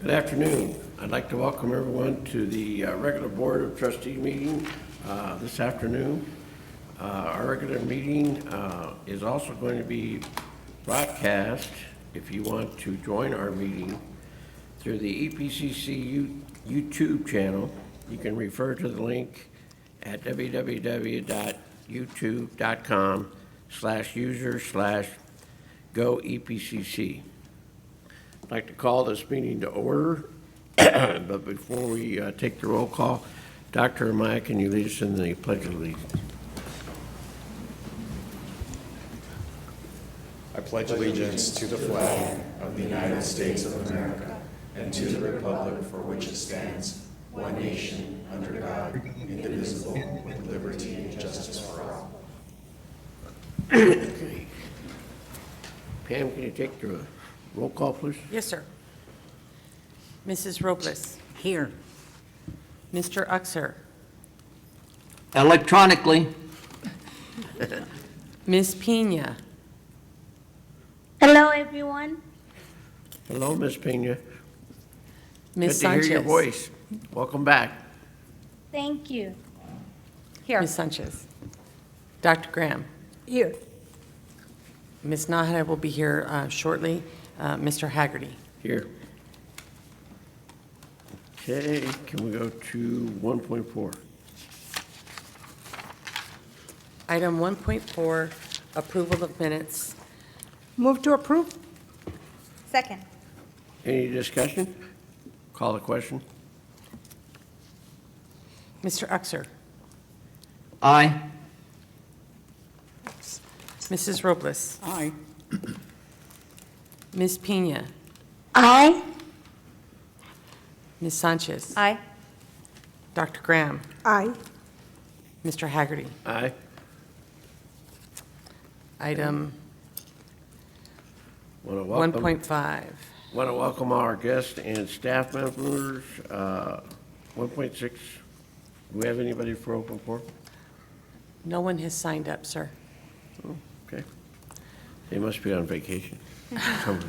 Good afternoon. I'd like to welcome everyone to the regular Board of Trustees meeting this afternoon. Our regular meeting is also going to be broadcast if you want to join our meeting through the Epcc YouTube channel. You can refer to the link at www.youtube.com/user/GoEPCC. I'd like to call this meeting to order, but before we take the roll call, Dr. Amaya, can you lead us in the Pledge of Allegiance? I pledge allegiance to the flag of the United States of America and to the republic for which it stands, one nation, under God, indivisible, with liberty and justice for all. Okay. Pam, can you take the roll call, please? Yes, sir. Mrs. Robles. Here. Mr. Uxer. Electronically. Ms. Pena. Hello, everyone. Hello, Ms. Pena. Ms. Good Sanchez. to hear your voice. Welcome back. Thank you. Here. Ms. Sanchez. Dr. Graham. Here. Ms. Nahara will be here shortly. Mr. Haggerty. Here. Okay, can we go to 1.4? Item 1.4, approval of minutes. Move to approve. Second. Any discussion? Call the question. Mr. Uxer. Aye. Mrs. Robles. Aye. Ms. Pena. Aye. Ms. Sanchez. Aye. Dr. Graham. Aye. Mr. Haggerty. Aye. Item Want to welcome 1.5. Want to welcome our guests and staff members. 1.6, do we have anybody for open forum? No one has signed up, sir. Oh, okay. They must be on vacation. Somewhere.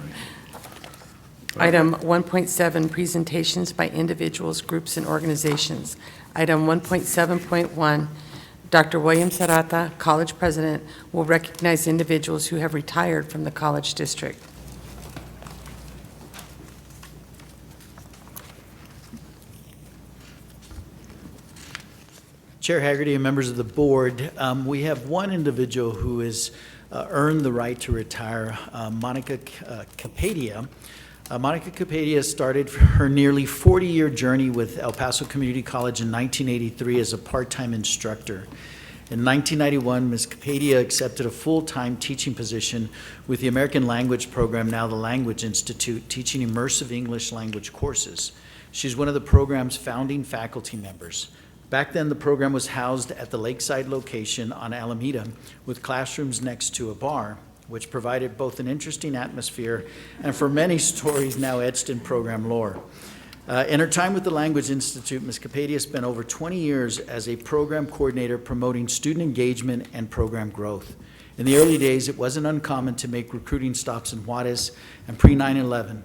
Item 1.7, presentations by individuals, groups, and organizations. Item 1.7.1, Dr. William Serrata, college president, will recognize individuals who have retired from the college district. Chair Haggerty and members of the board, we have one individual who has earned the right to retire, Monica Capadia. Monica Capadia started her nearly 40-year journey with El Paso Community College in 1983 as a part-time instructor. In 1991, Ms. Capadia accepted a full-time teaching position with the American Language Program, now the Language Institute, teaching immersive English language courses. She's one of the program's founding faculty members. Back then, the program was housed at the Lakeside location on Alameda with classrooms next to a bar, which provided both an interesting atmosphere and for many stories now etched in program lore. In her time with the Language Institute, Ms. Capadia spent over 20 years as a program coordinator promoting student engagement and program growth. In the early days, it wasn't uncommon to make recruiting stops in Juarez, and pre-9/11,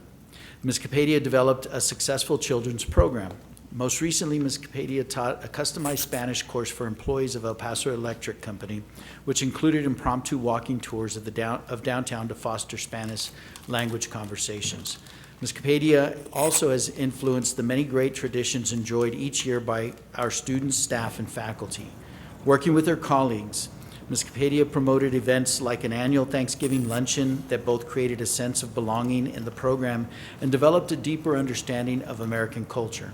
Ms. Capadia developed a successful children's program. Most recently, Ms. Capadia taught a customized Spanish course for employees of El Paso Electric Company, which included impromptu walking tours of downtown to foster Spanish language conversations. Ms. Capadia also has influenced the many great traditions enjoyed each year by our students, staff, and faculty. Working with her colleagues, Ms. Capadia promoted events like an annual Thanksgiving luncheon that both created a sense of belonging in the program and developed a deeper understanding of American culture.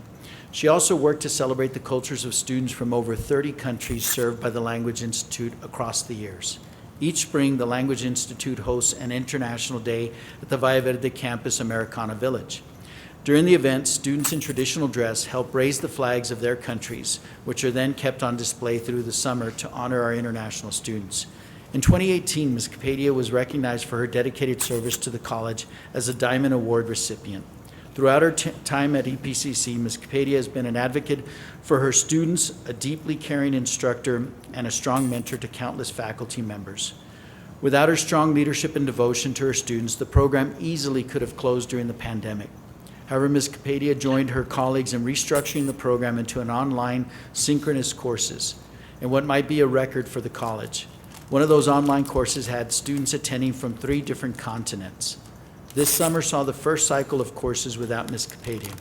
She also worked to celebrate the cultures of students from over 30 countries served by the Language Institute across the years. Each spring, the Language Institute hosts an International Day at the Valle Verde campus Americana Village. During the event, students in traditional dress help raise the flags of their countries, which are then kept on display through the summer to honor our international students. In 2018, Ms. Capadia was recognized for her dedicated service to the college as a Diamond Award recipient. Throughout her time at EPCC, Ms. Capadia has been an advocate for her students, a deeply caring instructor, and a strong mentor to countless faculty members. Without her strong leadership and devotion to her students, the program easily could have closed during the pandemic. However, Ms. Capadia joined her colleagues in restructuring the program into an online synchronous courses, and what might be a record for the college. One of those online courses had students attending from 3 different continents. This summer saw the first cycle of courses without Ms. Capadia.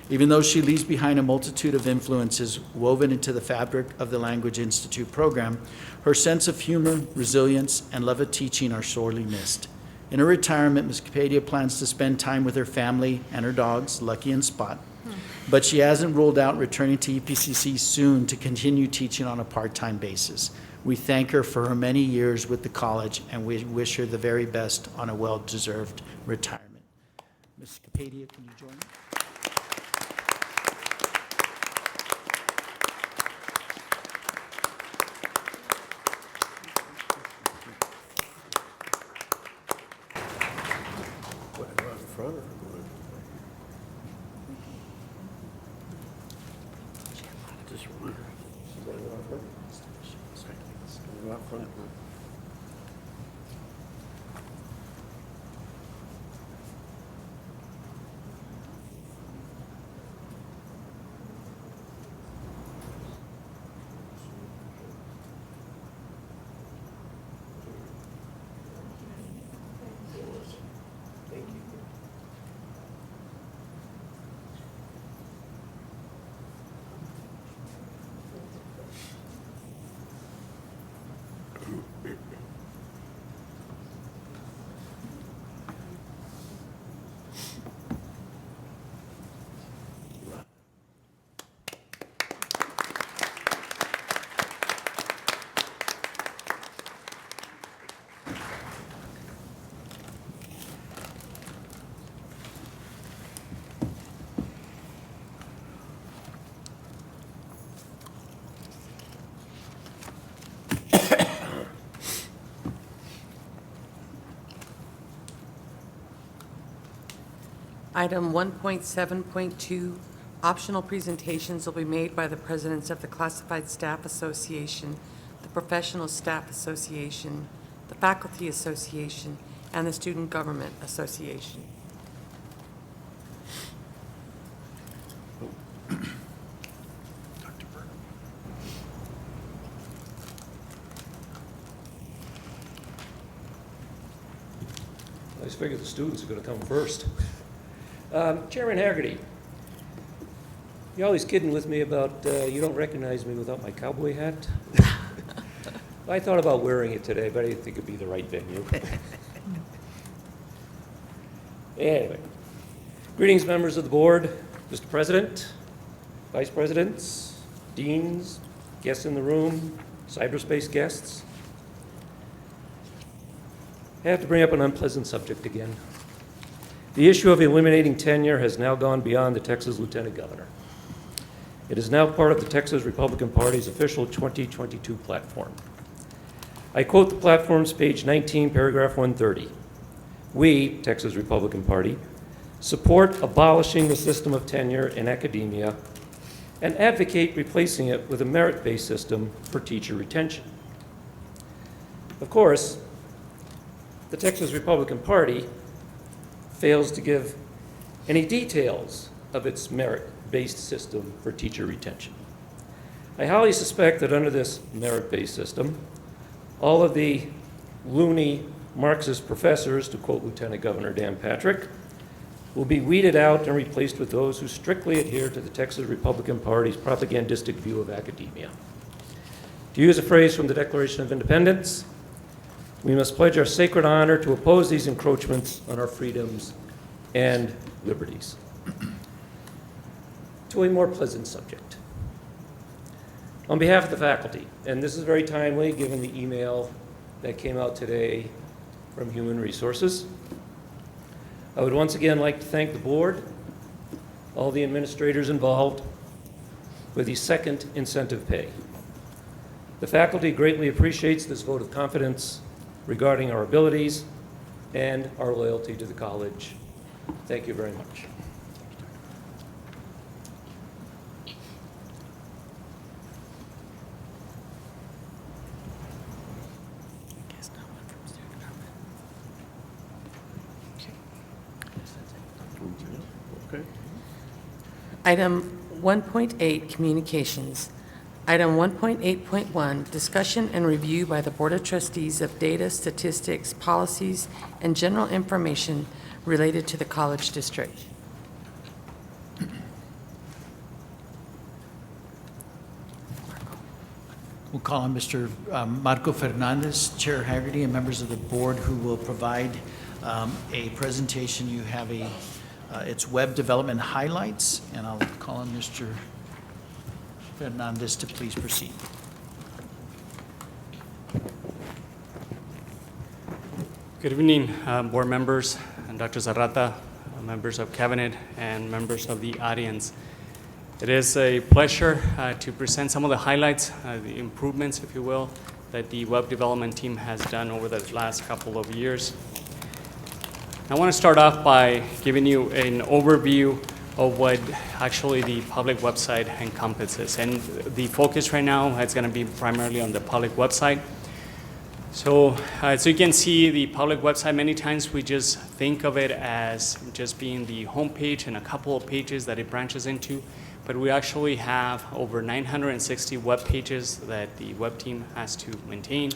Even though she leaves behind a multitude of influences woven into the fabric of the Language Institute program, her sense of humor, resilience, and love of teaching are sorely missed. In her retirement, Ms. Capadia plans to spend time with her family and her dogs, Lucky and Spot, but she hasn't ruled out returning to EPCC soon to continue teaching on a part-time basis. We thank her for her many years with the college, and we wish her the very best on a well-deserved retirement. Ms. Capadia, can you join me? What, go out in front or? Just one. Go out front. Go out front. Item 1.7.2, optional presentations will be made by the presidents of the Classified Staff Association, the Professional Staff Association, the Faculty Association, and the Student Government Association. I just figured the students are going to come first. Chairman Haggerty, you're always kidding with me about you don't recognize me without my cowboy hat. I thought about wearing it today, but I didn't think it'd be the right venue. Anyway, greetings, members of the board, Mr. President, vice presidents, deans, guests in the room, cyberspace guests. I have to bring up an unpleasant subject again. The issue of eliminating tenure has now gone beyond the Texas Lieutenant Governor. It is now part of the Texas Republican Party's official 2022 platform. I quote the platform's page 19, paragraph 130. We, Texas Republican Party, support abolishing the system of tenure in academia and advocate replacing it with a merit-based system for teacher retention. Of course, the Texas Republican Party fails to give any details of its merit-based system for teacher retention. I highly suspect that under this merit-based system, all of the loony Marxist professors, to quote Lieutenant Governor Dan Patrick, will be weeded out and replaced with those who strictly adhere to the Texas Republican Party's propagandistic view of academia. To use a phrase from the Declaration of Independence, we must pledge our sacred honor to oppose these encroachments on our freedoms and liberties. To a more pleasant subject. On behalf of the faculty, and this is very timely given the email that came out today from Human Resources, I would once again like to thank the board, all the administrators involved, for the second incentive pay. The faculty greatly appreciates this vote of confidence regarding our abilities and our loyalty to the college. Thank you very much. Okay. Item 1.8, Communications. Item 1.8.1, Discussion and Review by the Board of Trustees of Data, Statistics, Policies, and General Information related to the College District. We'll call on Mr. Marco Fernandez, Chair Haggerty, and members of the board who will provide a presentation. You have it's web development highlights, and I'll call on Mr. Fernandez to please proceed. Good evening, board members, and Dr. Zarrata, members of cabinet, and members of the audience. It is a pleasure to present some of the highlights, the improvements, if you will, that the web development team has done over the last couple of years. I want to start off by giving you an overview of what actually the public website encompasses. And the focus right now is going to be primarily on the public website. So as you can see, the public website, many times we just think of it as just being the home page and a couple of pages that it branches into. But we actually have over 960 web pages that the web team has to maintain.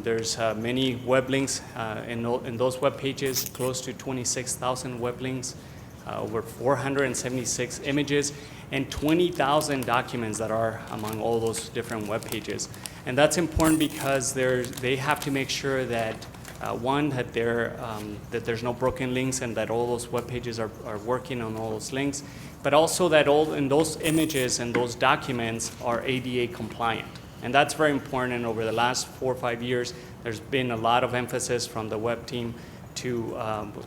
There's many web links in those web pages, close to 26,000 web links, over 476 images, and 20,000 documents that are among all those different web pages. And that's important because they have to make sure that one, that there's no broken links and that all those web pages are working on all those links, but also that all in those images and those documents are ADA compliant. And that's very important. And over the last 4 or 5 years, there's been a lot of emphasis from the web team to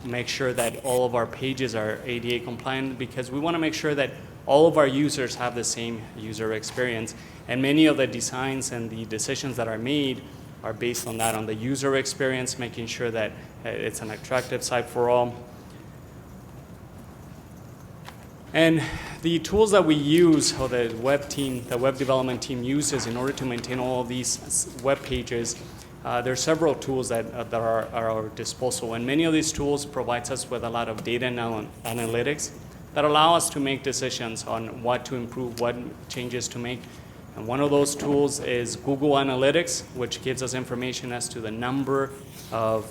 make sure that all of our pages are ADA compliant, because we want to make sure that all of our users have the same user experience. And many of the designs and the decisions that are made are based on that, on the user experience, making sure that it's an attractive site for all. And the tools that we use, or the web development team uses in order to maintain all of these web pages, there are several tools that are at our disposal. And many of these tools provides us with a lot of data and analytics that allow us to make decisions on what to improve, what changes to make. And one of those tools is Google Analytics, which gives us information as to the number of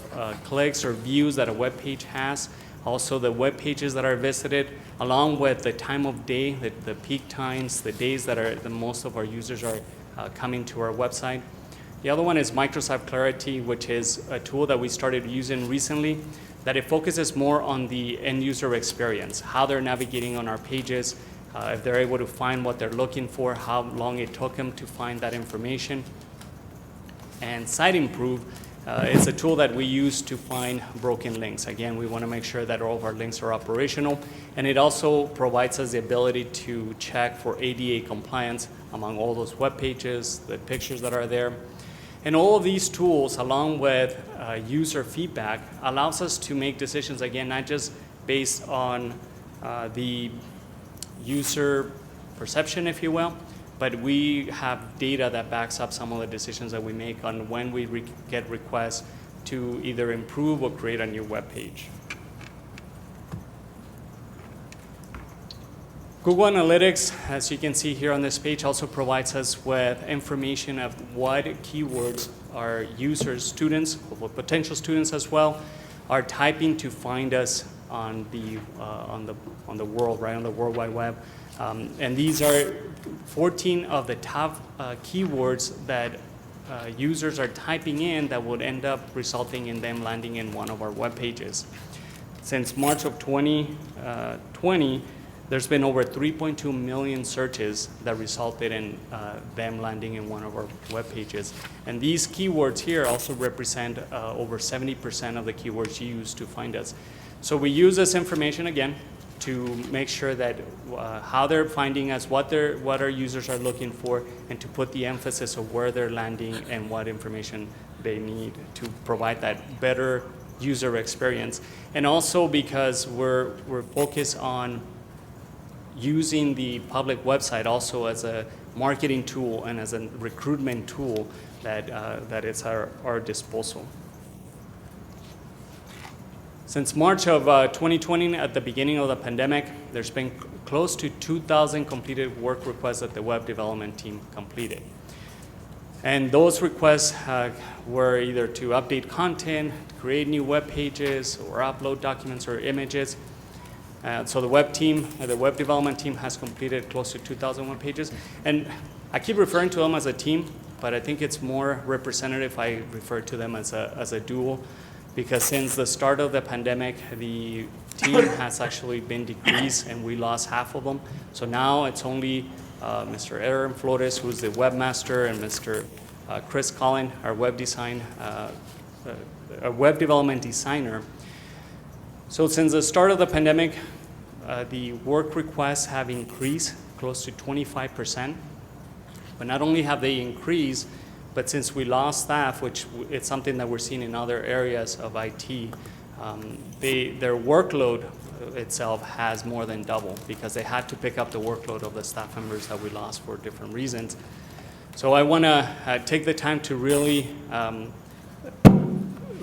clicks or views that a web page has. Also the web pages that are visited, along with the time of day, the peak times, the days that the most of our users are coming to our website. The other one is Microsoft Clarity, which is a tool that we started using recently, that it focuses more on the end user experience, how they're navigating on our pages, if they're able to find what they're looking for, how long it took them to find that information. And Site Improve is a tool that we use to find broken links. Again, we want to make sure that all of our links are operational, and it also provides us the ability to check for ADA compliance among all those web pages, the pictures that are there. And all of these tools, along with user feedback, allows us to make decisions, again, not just based on the user perception, if you will, but we have data that backs up some of the decisions that we make on when we get requests to either improve or create a new web page. Google Analytics, as you can see here on this page, also provides us with information of what keywords our users, students, or potential students as well, are typing to find us on the world, right, on the World Wide Web. And these are 14 of the top keywords that users are typing in that would end up resulting in them landing in one of our web pages. Since March of 2020, there's been over 3.2 million searches that resulted in them landing in one of our web pages. And these keywords here also represent over 70% of the keywords used to find us. So we use this information again to make sure that how they're finding us, what our users are looking for, and to put the emphasis of where they're landing and what information they need to provide that better user experience. And also because we're focused on using the public website also as a marketing tool and as a recruitment tool that is our disposal. Since March of 2020, at the beginning of the pandemic, there's been close to 2,000 completed work requests that the web development team completed. And those requests were either to update content, create new web pages, or upload documents or images. So the web development team has completed close to 2,000 web pages. And I keep referring to them as a team, but I think it's more representative if I refer to them as a duo, because since the start of the pandemic, the team has actually been decreased and we lost half of them. So now it's only Mr. Aaron Flores, who's the webmaster, and Mr. Chris Collin, our web development designer. So since the start of the pandemic, the work requests have increased close to 25%. But not only have they increased, but since we lost staff, which it's something that we're seeing in other areas of IT, their workload itself has more than doubled because they had to pick up the workload of the staff members that we lost for different reasons. So I want to take the time to really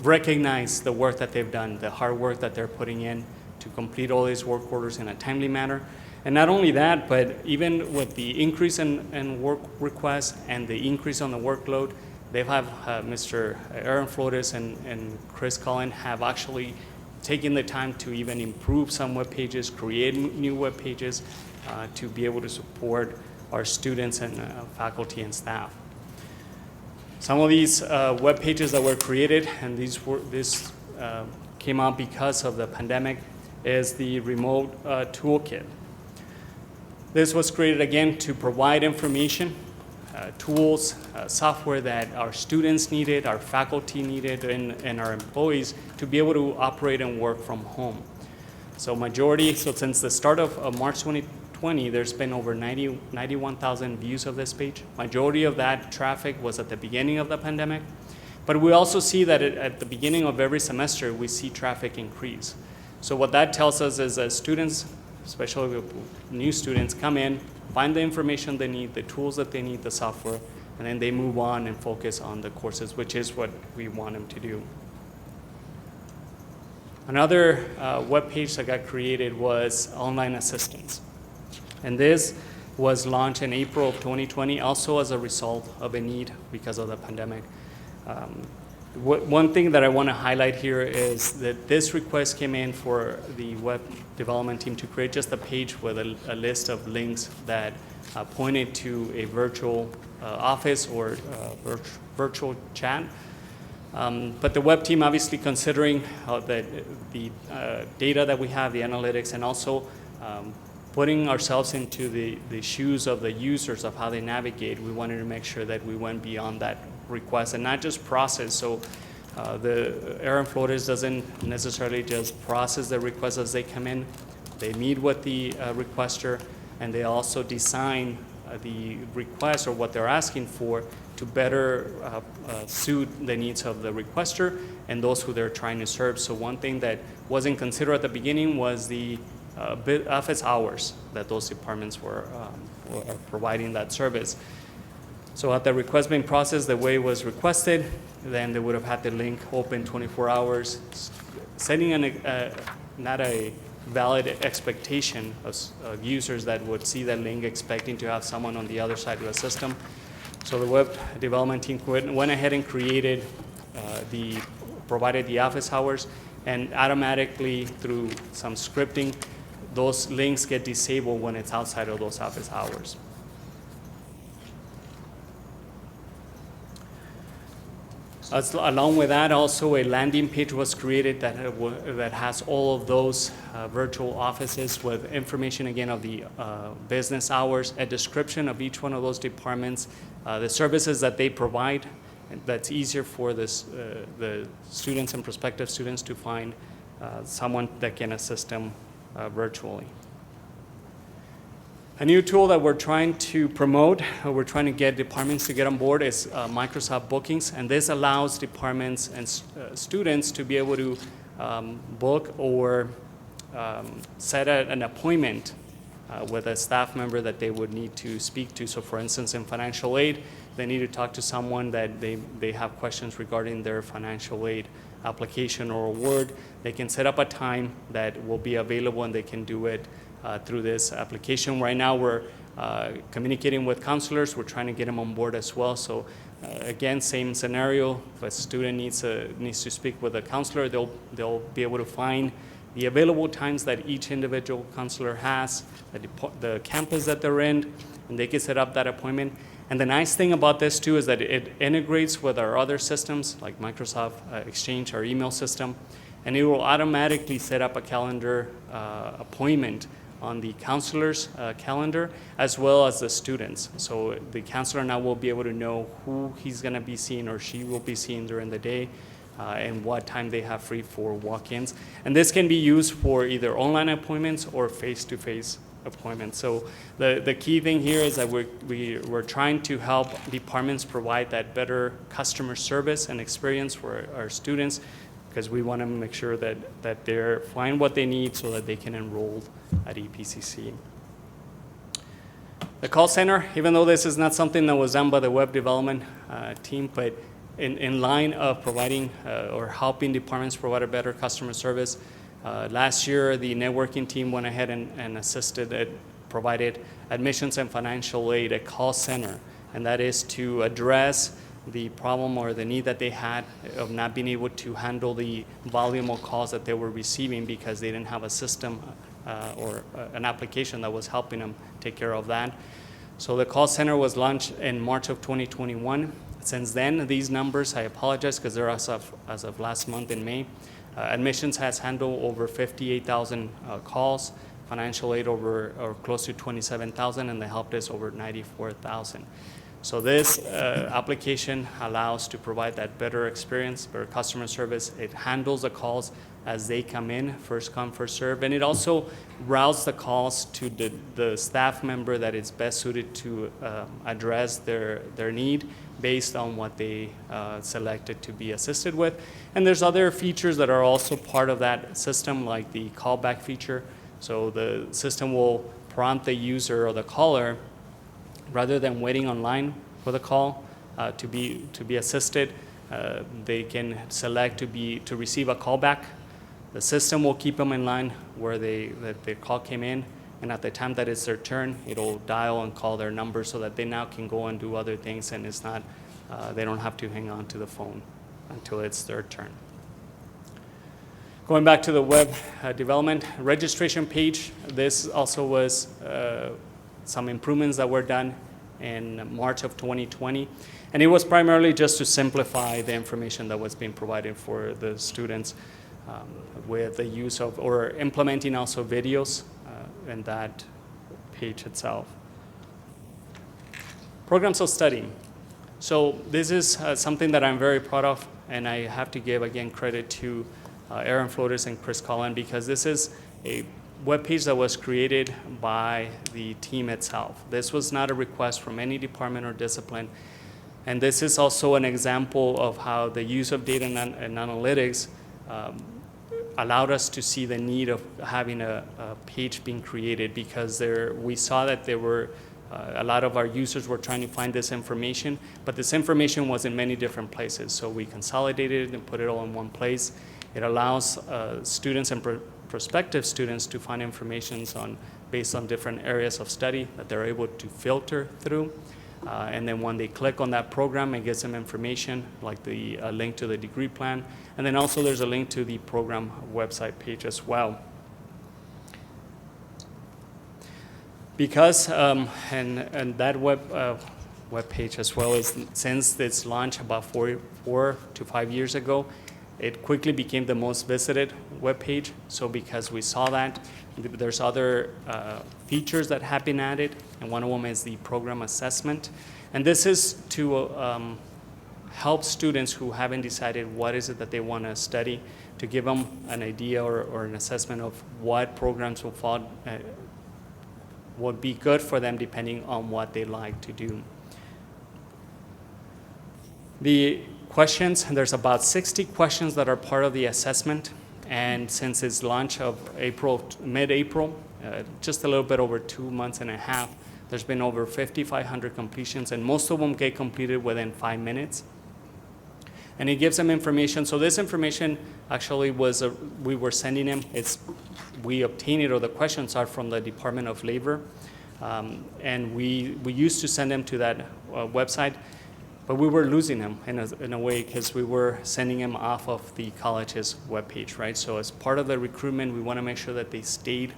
recognize the work that they've done, the hard work that they're putting in to complete all these work orders in a timely manner. And not only that, but even with the increase in work requests and the increase on the workload, they have Mr. Aaron Flores and Chris Collin have actually taken the time to even improve some web pages, create new web pages to be able to support our students and faculty and staff. Some of these web pages that were created, and this came out because of the pandemic, is the remote toolkit. This was created again to provide information, tools, software that our students needed, our faculty needed, and our employees to be able to operate and work from home. So since the start of March 2020, there's been over 91,000 views of this page. Majority of that traffic was at the beginning of the pandemic. But we also see that at the beginning of every semester, we see traffic increase. So what that tells us is that students, especially new students, come in, find the information they need, the tools that they need, the software, and then they move on and focus on the courses, which is what we want them to do. Another web page that got created was online assistance. And this was launched in April of 2020, also as a result of a need because of the pandemic. One thing that I want to highlight here is that this request came in for the web development team to create just a page with a list of links that pointed to a virtual office or virtual chat. But the web team, obviously considering the data that we have, the analytics, and also putting ourselves into the shoes of the users of how they navigate, we wanted to make sure that we went beyond that request and not just process. So the Aaron Flores doesn't necessarily just process the requests as they come in. They meet with the requester, and they also design the request or what they're asking for to better suit the needs of the requester and those who they're trying to serve. So one thing that wasn't considered at the beginning was the office hours that those departments were providing that service. So at the request being processed the way it was requested, then they would have had the link open 24 hours, setting not a valid expectation of users that would see that link expecting to have someone on the other side of the system. So the web development team went ahead and provided the office hours, and automatically through some scripting, those links get disabled when it's outside of those office hours. Along with that, also a landing page was created that has all of those virtual offices with information again of the business hours, a description of each one of those departments, the services that they provide. That's easier for the students and prospective students to find someone that can assist them virtually. A new tool that we're trying to promote, we're trying to get departments to get on board, is Microsoft Bookings, and this allows departments and students to be able to book or set an appointment with a staff member that they would need to speak to. So for instance, in financial aid, they need to talk to someone that they have questions regarding their financial aid application or award, they can set up a time that will be available and they can do it through this application. Right now, we're communicating with counselors. We're trying to get them on board as well. So again, same scenario. If a student needs to speak with a counselor, they'll be able to find the available times that each individual counselor has, the campus that they're in, and they can set up that appointment. And the nice thing about this too is that it integrates with our other systems like Microsoft Exchange, our email system, and it will automatically set up a calendar appointment on the counselor's calendar as well as the students. So the counselor now will be able to know who he's going to be seeing or she will be seeing during the day and what time they have free for walk-ins. And this can be used for either online appointments or face-to-face appointments. So the key thing here is that we're trying to help departments provide that better customer service and experience for our students, because we want to make sure that they're find what they need so that they can enroll at EPCC. The call center, even though this is not something that was done by the web development team, but in line of providing or helping departments provide a better customer service, last year the networking team went ahead and assisted, provided admissions and financial aid, a call center, and that is to address the problem or the need that they had of not being able to handle the volume of calls that they were receiving because they didn't have a system or an application that was helping them take care of that. So the call center was launched in March of 2021. Since then, these numbers, I apologize because they're as of last month in May. Admissions has handled over 58,000 calls, financial aid over or close to 27,000, and the help desk over 94,000. So this application allows to provide that better experience, better customer service. It handles the calls as they come in, first come, first serve, and it also routes the calls to the staff member that is best suited to address their need based on what they selected to be assisted with. And there's other features that are also part of that system, like the callback feature. So the system will prompt the user or the caller, rather than waiting online for the call to be assisted, they can select to receive a callback. The system will keep them in line where their call came in, and at the time that it's their turn, it'll dial and call their number so that they now can go and do other things, and it's not they don't have to hang on to the phone until it's their turn. Going back to the web development registration page, this also was some improvements that were done in March of 2020. And it was primarily just to simplify the information that was being provided for the students with the use of, or implementing also videos in that page itself. Programs of study. So this is something that I'm very proud of, and I have to give again credit to Aaron Flores and Chris Collin, because this is a web page that was created by the team itself. This was not a request from any department or discipline. And this is also an example of how the use of data and analytics allowed us to see the need of having a page being created, because we saw that there were a lot of our users were trying to find this information, but this information was in many different places. So we consolidated it and put it all in one place. It allows students and prospective students to find information based on different areas of study that they're able to filter through. And then when they click on that program, it gives them information like the link to the degree plan. And then also there's a link to the program website page as well. Because, and that web page as well is, since its launch about 4 to 5 years ago, it quickly became the most visited web page. So because we saw that, there's other features that have been added, and one of them is the program assessment. And this is to help students who haven't decided what is it that they want to study, to give them an idea or an assessment of what programs will fall, would be good for them depending on what they like to do. The questions, there's about 60 questions that are part of the assessment, and since its launch of mid-April, just a little bit over 2 months and a half, there's been over 5,500 completions, and most of them get completed within 5 minutes. and it gives them information. So this information actually was, we were sending them, we obtained it, or the questions are from the Department of Labor. And we used to send them to that website, but we were losing them in a way because we were sending them off of the college's webpage, right? So as part of the recruitment, we want to make sure that they stayed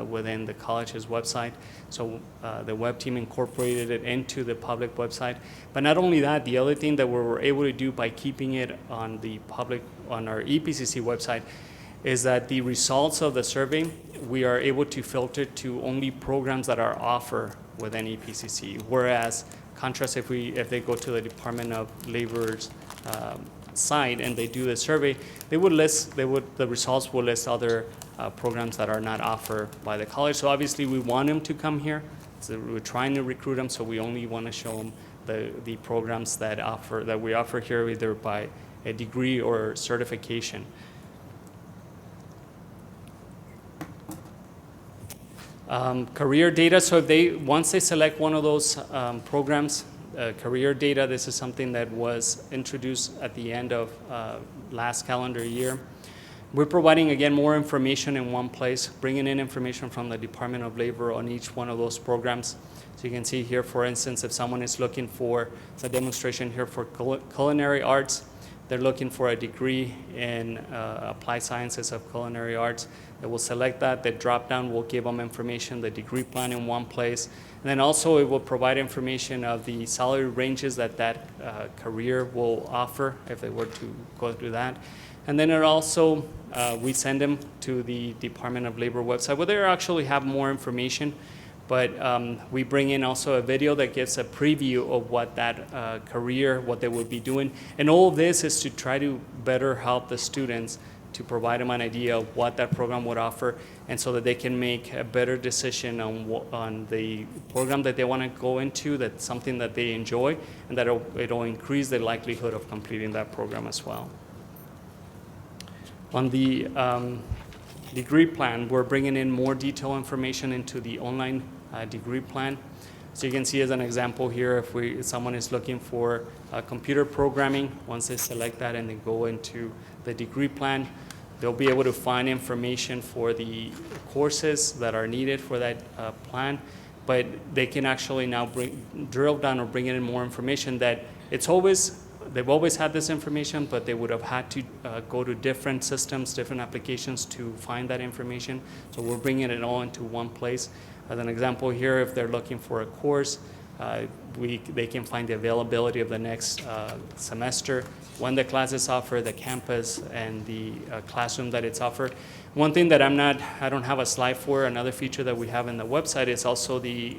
within the college's website. So the web team incorporated it into the public website. But not only that, the other thing that we were able to do by keeping it on our EPCC website is that the results of the survey, we are able to filter to only programs that are offered within EPCC. Whereas, contrast, if they go to the Department of Labor's site and they do the survey, the results will list other programs that are not offered by the college. So obviously, we want them to come here. So we're trying to recruit them, so we only want to show them the programs that we offer here, either by a degree or certification. Career data, so once they select one of those programs, career data, this is something that was introduced at the end of last calendar year. We're providing, again, more information in one place, bringing in information from the Department of Labor on each one of those programs. So you can see here, for instance, if someone is looking for, it's a demonstration here for culinary arts, they're looking for a degree in applied sciences of culinary arts. They will select that. The drop-down will give them information, the degree plan in one place. And then also it will provide information of the salary ranges that career will offer if they were to go through that. And then it also, we send them to the Department of Labor website where they actually have more information. But we bring in also a video that gives a preview of what that career, what they would be doing. And all of this is to try to better help the students, to provide them an idea of what that program would offer, and so that they can make a better decision on the program that they want to go into, that's something that they enjoy, and that it'll increase the likelihood of completing that program as well. On the degree plan, we're bringing in more detailed information into the online degree plan. So you can see as an example here, if someone is looking for computer programming, once they select that and they go into the degree plan, they'll be able to find information for the courses that are needed for that plan, but they can actually now drill down or bring in more information that they've always had this information, but they would have had to go to different systems, different applications to find that information. So we're bringing it all into one place. As an example here, if they're looking for a course, they can find the availability of the next semester, when the class is offered, the campus, and the classroom that it's offered. One thing that I don't have a slide for, another feature that we have in the website is also the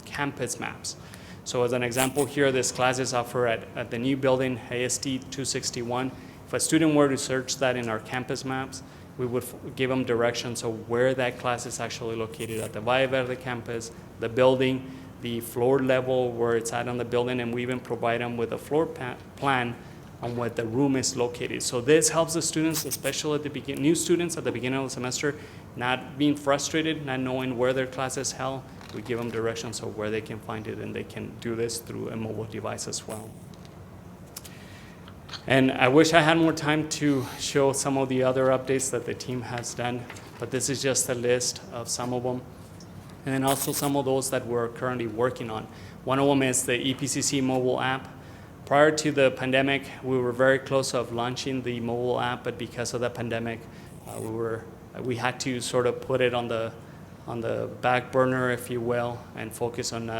campus maps. So as an example here, this class is offered at the new building, ASD 261. If a student were to search that in our campus maps, we would give them directions of where that class is actually located at the Valle Verde campus, the building, the floor level where it's at on the building, and we even provide them with a floor plan on what the room is located. So this helps the students, especially at new students at the beginning of the semester, not being frustrated, not knowing where their class is held. We give them directions of where they can find it, and they can do this through a mobile device as well. And I wish I had more time to show some of the other updates that the team has done, but this is just a list of some of them. And then also some of those that we're currently working on. One of them is the Epcc Mobile App. Prior to the pandemic, we were very close of launching the mobile app, but because of the pandemic, we had to sort of put it on the back burner, if you will, and focus on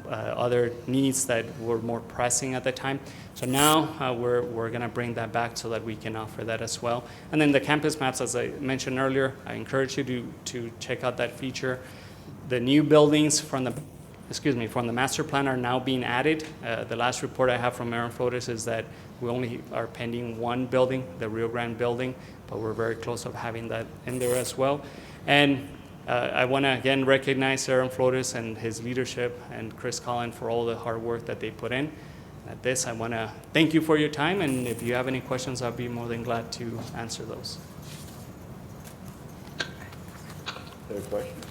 other needs that were more pressing at the time. So now we're going to bring that back so that we can offer that as well. And then the campus maps, as I mentioned earlier, I encourage you to check out that feature. The new buildings from the master plan are now being added. The last report I have from Aaron Flores is that we only are pending one building, the Rio Grande building, but we're very close of having that in there as well. And I want to again recognize Aaron Flores and his leadership, and Chris Collin for all the hard work that they put in. At this, I want to thank you for your time, and if you have any questions, I'll be more than glad to answer those. Any questions?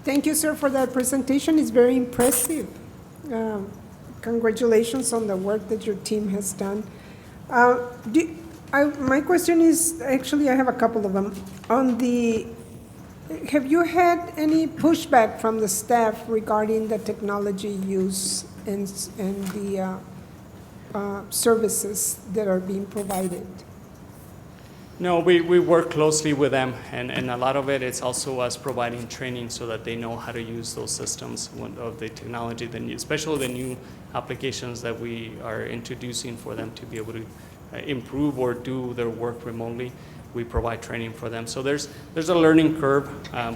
Thank you, sir, for that presentation. It's very impressive. Congratulations on the work that your team has done. My question is, actually, I have a couple of them. Have you had any pushback from the staff regarding the technology use and the services that are being provided? No, we work closely with them, and a lot of it is also us providing training so that they know how to use those systems of the technology, especially the new applications that we are introducing for them to be able to improve or do their work remotely. We provide training for them. So there's a learning curve,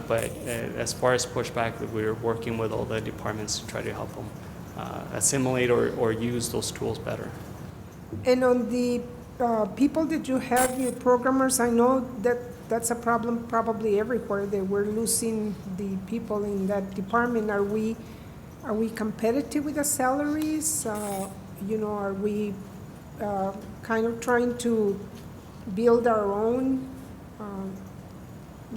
but as far as pushback, we're working with all the departments to try to help them assimilate or use those tools better. And on the people that you have, your programmers, I know that that's a problem probably everywhere, that we're losing the people in that department. Are we competitive with the salaries? Are we kind of trying to build our own,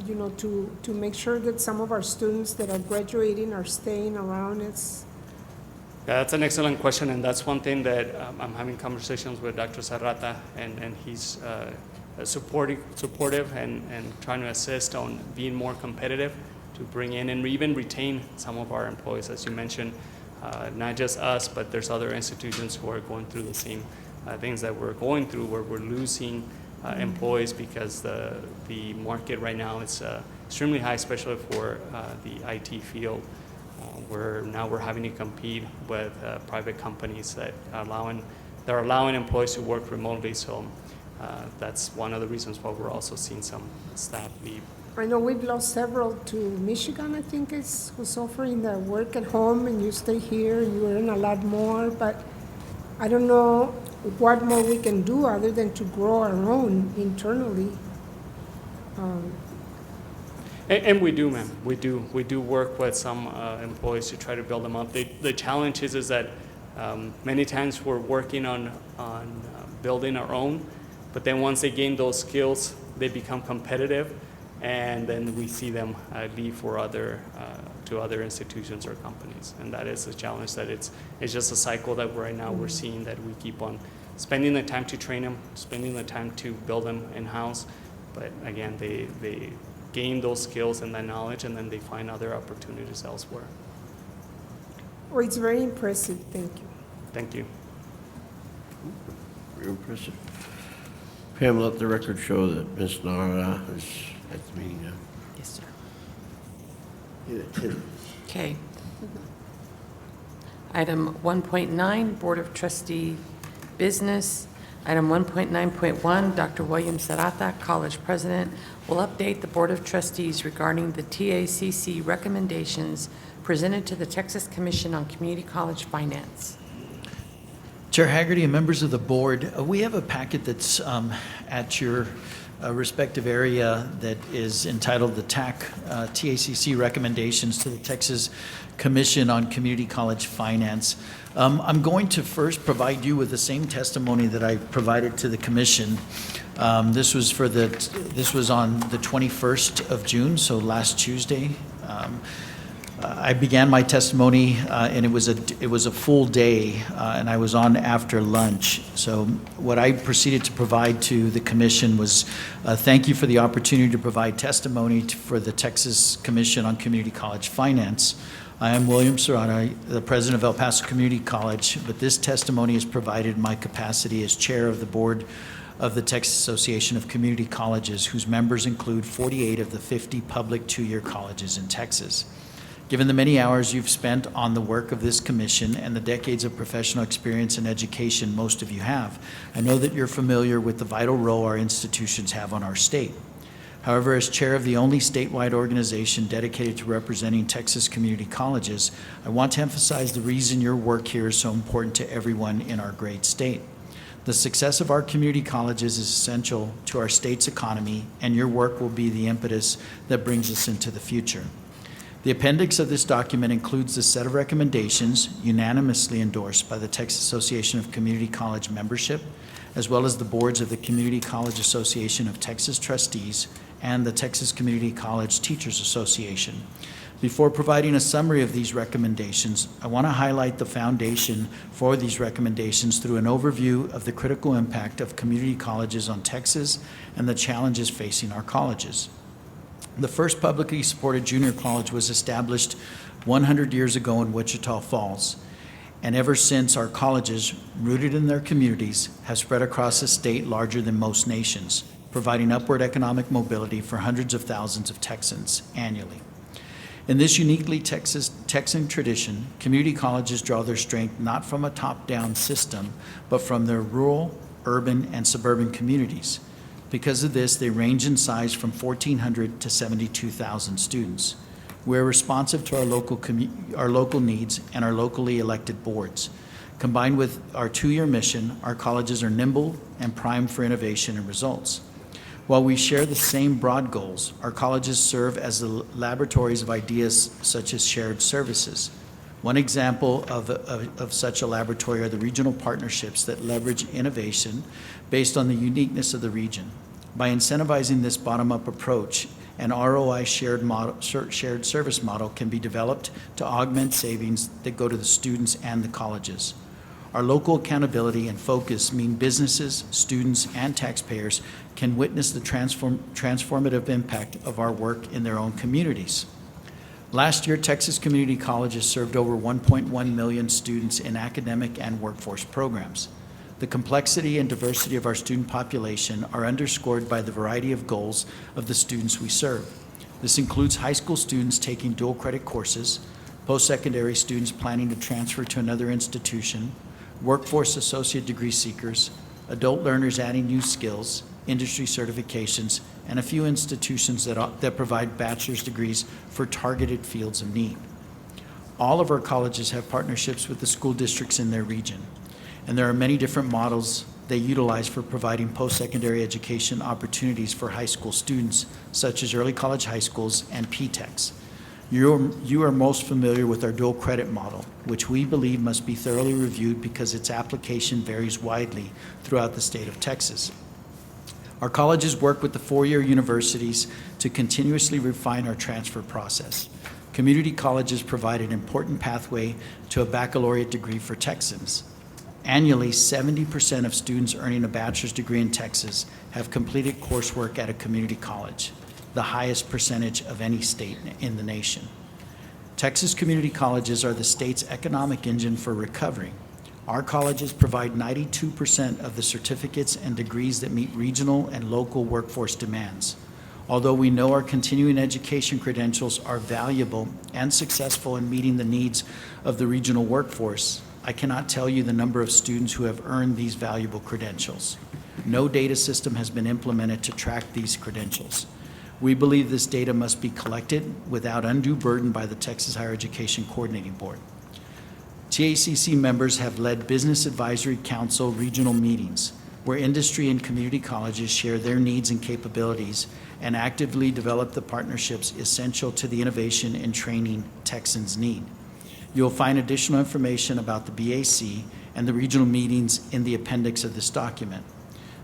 to make sure that some of our students that are graduating are staying around? Yeah, that's an excellent question, and that's one thing that I'm having conversations with Dr. Serrata, and he's supportive and trying to assist on being more competitive to bring in and even retain some of our employees, as you mentioned, not just us, but there's other institutions who are going through the same things that we're going through, where we're losing employees because the market right now is extremely high, especially for the IT field. We're having to compete with private companies that are allowing employees to work remotely. So that's one of the reasons why we're also seeing some staff leave. I know we've lost several to Michigan, I think who's offering the work at home and you stay here and you earn a lot more, but I don't know what more we can do other than to grow our own internally. And we do, ma'am. We do work with some employees to try to build them up. The challenge is that many times we're working on building our own, but then once they gain those skills, they become competitive, and then we see them leave for to other institutions or companies. And that is a challenge. That it's just a cycle that right now we're seeing, that we keep on spending the time to train them, spending the time to build them in-house, but again, they gain those skills and that knowledge, and then they find other opportunities elsewhere. Well, it's very impressive. Thank you. Thank you. Very impressive. Pam, let the record show that Ms. Nara is at the meeting now. Yes, sir. Yeah. Okay. Item 1.9, Board of Trustee Business. Item 1.9.1, Dr. William Serrata, College President, will update the Board of Trustees regarding the TACC recommendations presented to the Texas Commission on Community College Finance. Chair Haggerty and members of the board, we have a packet that's at your respective area that is entitled the TACC Recommendations to the Texas Commission on Community College Finance. I'm going to first provide you with the same testimony that I provided to the commission. This was on the 21st of June, so last Tuesday. I began my testimony, and it was a full day, and I was on after lunch. So what I proceeded to provide to the commission was thank you for the opportunity to provide testimony for the Texas Commission on Community College Finance. I am William Serrata, the president of El Paso Community College, but this testimony is provided in my capacity as chair of the board of the Texas Association of Community Colleges, whose members include 48 of the 50 public two-year colleges in Texas. Given the many hours you've spent on the work of this commission and the decades of professional experience and education most of you have, I know that you're familiar with the vital role our institutions have on our state. However, as chair of the only statewide organization dedicated to representing Texas community colleges, I want to emphasize the reason your work here is so important to everyone in our great state. The success of our community colleges is essential to our state's economy, and your work will be the impetus that brings us into the future. The appendix of this document includes a set of recommendations unanimously endorsed by the Texas Association of Community College membership, as well as the boards of the Community College Association of Texas Trustees and the Texas Community College Teachers Association. Before providing a summary of these recommendations, I want to highlight the foundation for these recommendations through an overview of the critical impact of community colleges on Texas and the challenges facing our colleges. The first publicly supported junior college was established 100 years ago in Wichita Falls, and ever since, our colleges, rooted in their communities, have spread across a state larger than most nations, providing upward economic mobility for hundreds of thousands of Texans annually. In this uniquely Texan tradition, community colleges draw their strength not from a top-down system, but from their rural, urban, and suburban communities. Because of this, they range in size from 1,400 to 72,000 students. We're responsive to our local needs and our locally elected boards. Combined with our 2-year mission, our colleges are nimble and primed for innovation and results. While we share the same broad goals, our colleges serve as the laboratories of ideas such as shared services. One example of such a laboratory are the regional partnerships that leverage innovation based on the uniqueness of the region. By incentivizing this bottom-up approach, an ROI shared service model can be developed to augment savings that go to the students and the colleges. Our local accountability and focus mean businesses, students, and taxpayers can witness the transformative impact of our work in their own communities. Last year, Texas community colleges served over 1.1 million students in academic and workforce programs. The complexity and diversity of our student population are underscored by the variety of goals of the students we serve. This includes high school students taking dual credit courses, post-secondary students planning to transfer to another institution, workforce associate degree seekers, adult learners adding new skills, industry certifications, and a few institutions that provide bachelor's degrees for targeted fields of need. All of our colleges have partnerships with the school districts in their region, and there are many different models they utilize for providing post-secondary education opportunities for high school students, such as early college high schools and PTECs. You are most familiar with our dual credit model, which we believe must be thoroughly reviewed because its application varies widely throughout the state of Texas. Our colleges work with the four-year universities to continuously refine our transfer process. Community colleges provide an important pathway to a baccalaureate degree for Texans. Annually, 70% of students earning a bachelor's degree in Texas have completed coursework at a community college, the highest percentage of any state in the nation. Texas community colleges are the state's economic engine for recovery. Our colleges provide 92% of the certificates and degrees that meet regional and local workforce demands. Although we know our continuing education credentials are valuable and successful in meeting the needs of the regional workforce, I cannot tell you the number of students who have earned these valuable credentials. No data system has been implemented to track these credentials. We believe this data must be collected without undue burden by the Texas Higher Education Coordinating Board. TACC members have led Business Advisory Council regional meetings where industry and community colleges share their needs and capabilities and actively develop the partnerships essential to the innovation and training Texans need. You'll find additional information about the BAC and the regional meetings in the appendix of this document.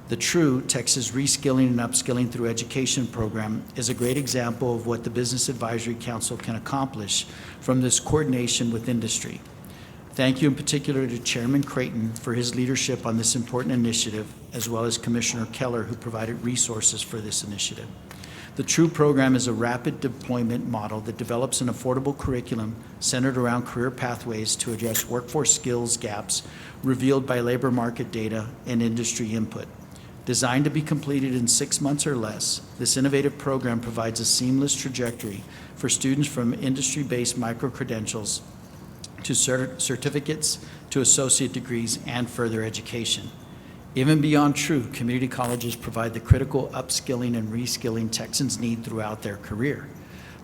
The True Texas Reskilling and Upskilling Through Education program is a great example of what the Business Advisory Council can accomplish from this coordination with industry. Thank you in particular to Chairman Creighton for his leadership on this important initiative, as well as Commissioner Keller, who provided resources for this initiative. The True program is a rapid deployment model that develops an affordable curriculum centered around career pathways to address workforce skills gaps revealed by labor market data and industry input. Designed to be completed in 6 months or less, this innovative program provides a seamless trajectory for students from industry-based micro-credentials to certificates to associate degrees and further education. Even beyond True, community colleges provide the critical upskilling and reskilling Texans need throughout their career.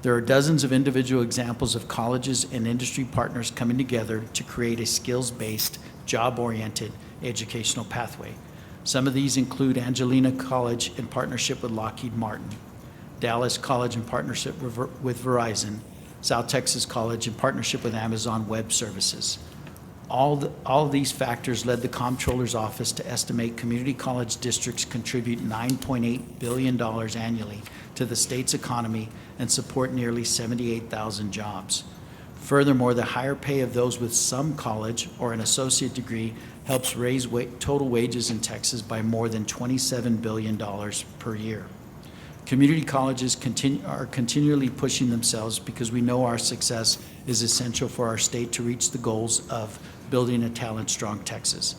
There are dozens of individual examples of colleges and industry partners coming together to create a skills-based, job-oriented educational pathway. Some of these include Angelina College in partnership with Lockheed Martin, Dallas College in partnership with Verizon, South Texas College in partnership with Amazon Web Services. All these factors led the Comptroller's Office to estimate community college districts contribute $9.8 billion annually to the state's economy and support nearly 78,000 jobs. Furthermore, the higher pay of those with some college or an associate degree helps raise total wages in Texas by more than $27 billion per year. Community colleges are continually pushing themselves because we know our success is essential for our state to reach the goals of building a talent-strong Texas.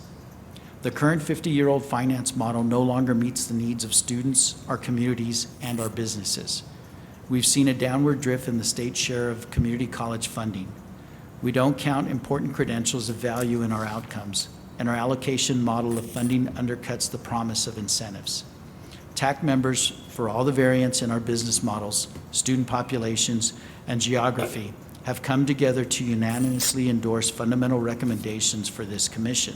The current 50-year-old finance model no longer meets the needs of students, our communities, and our businesses. We've seen a downward drift in the state's share of community college funding. We don't count important credentials of value in our outcomes, and our allocation model of funding undercuts the promise of incentives. TAC members, for all the variance in our business models, student populations, and geography, have come together to unanimously endorse fundamental recommendations for this commission.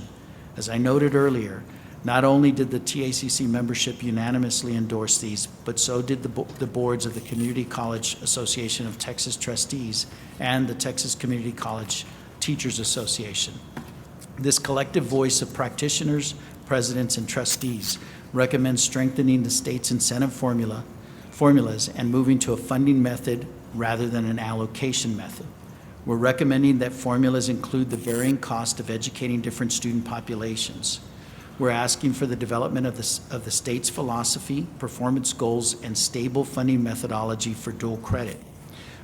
As I noted earlier, not only did the TACC membership unanimously endorse these, but so did the boards of the Community College Association of Texas Trustees and the Texas Community College Teachers Association. This collective voice of practitioners, presidents, and trustees recommends strengthening the state's incentive formulas and moving to a funding method rather than an allocation method. We're recommending that formulas include the varying cost of educating different student populations. We're asking for the development of the state's philosophy, performance goals, and stable funding methodology for dual credit.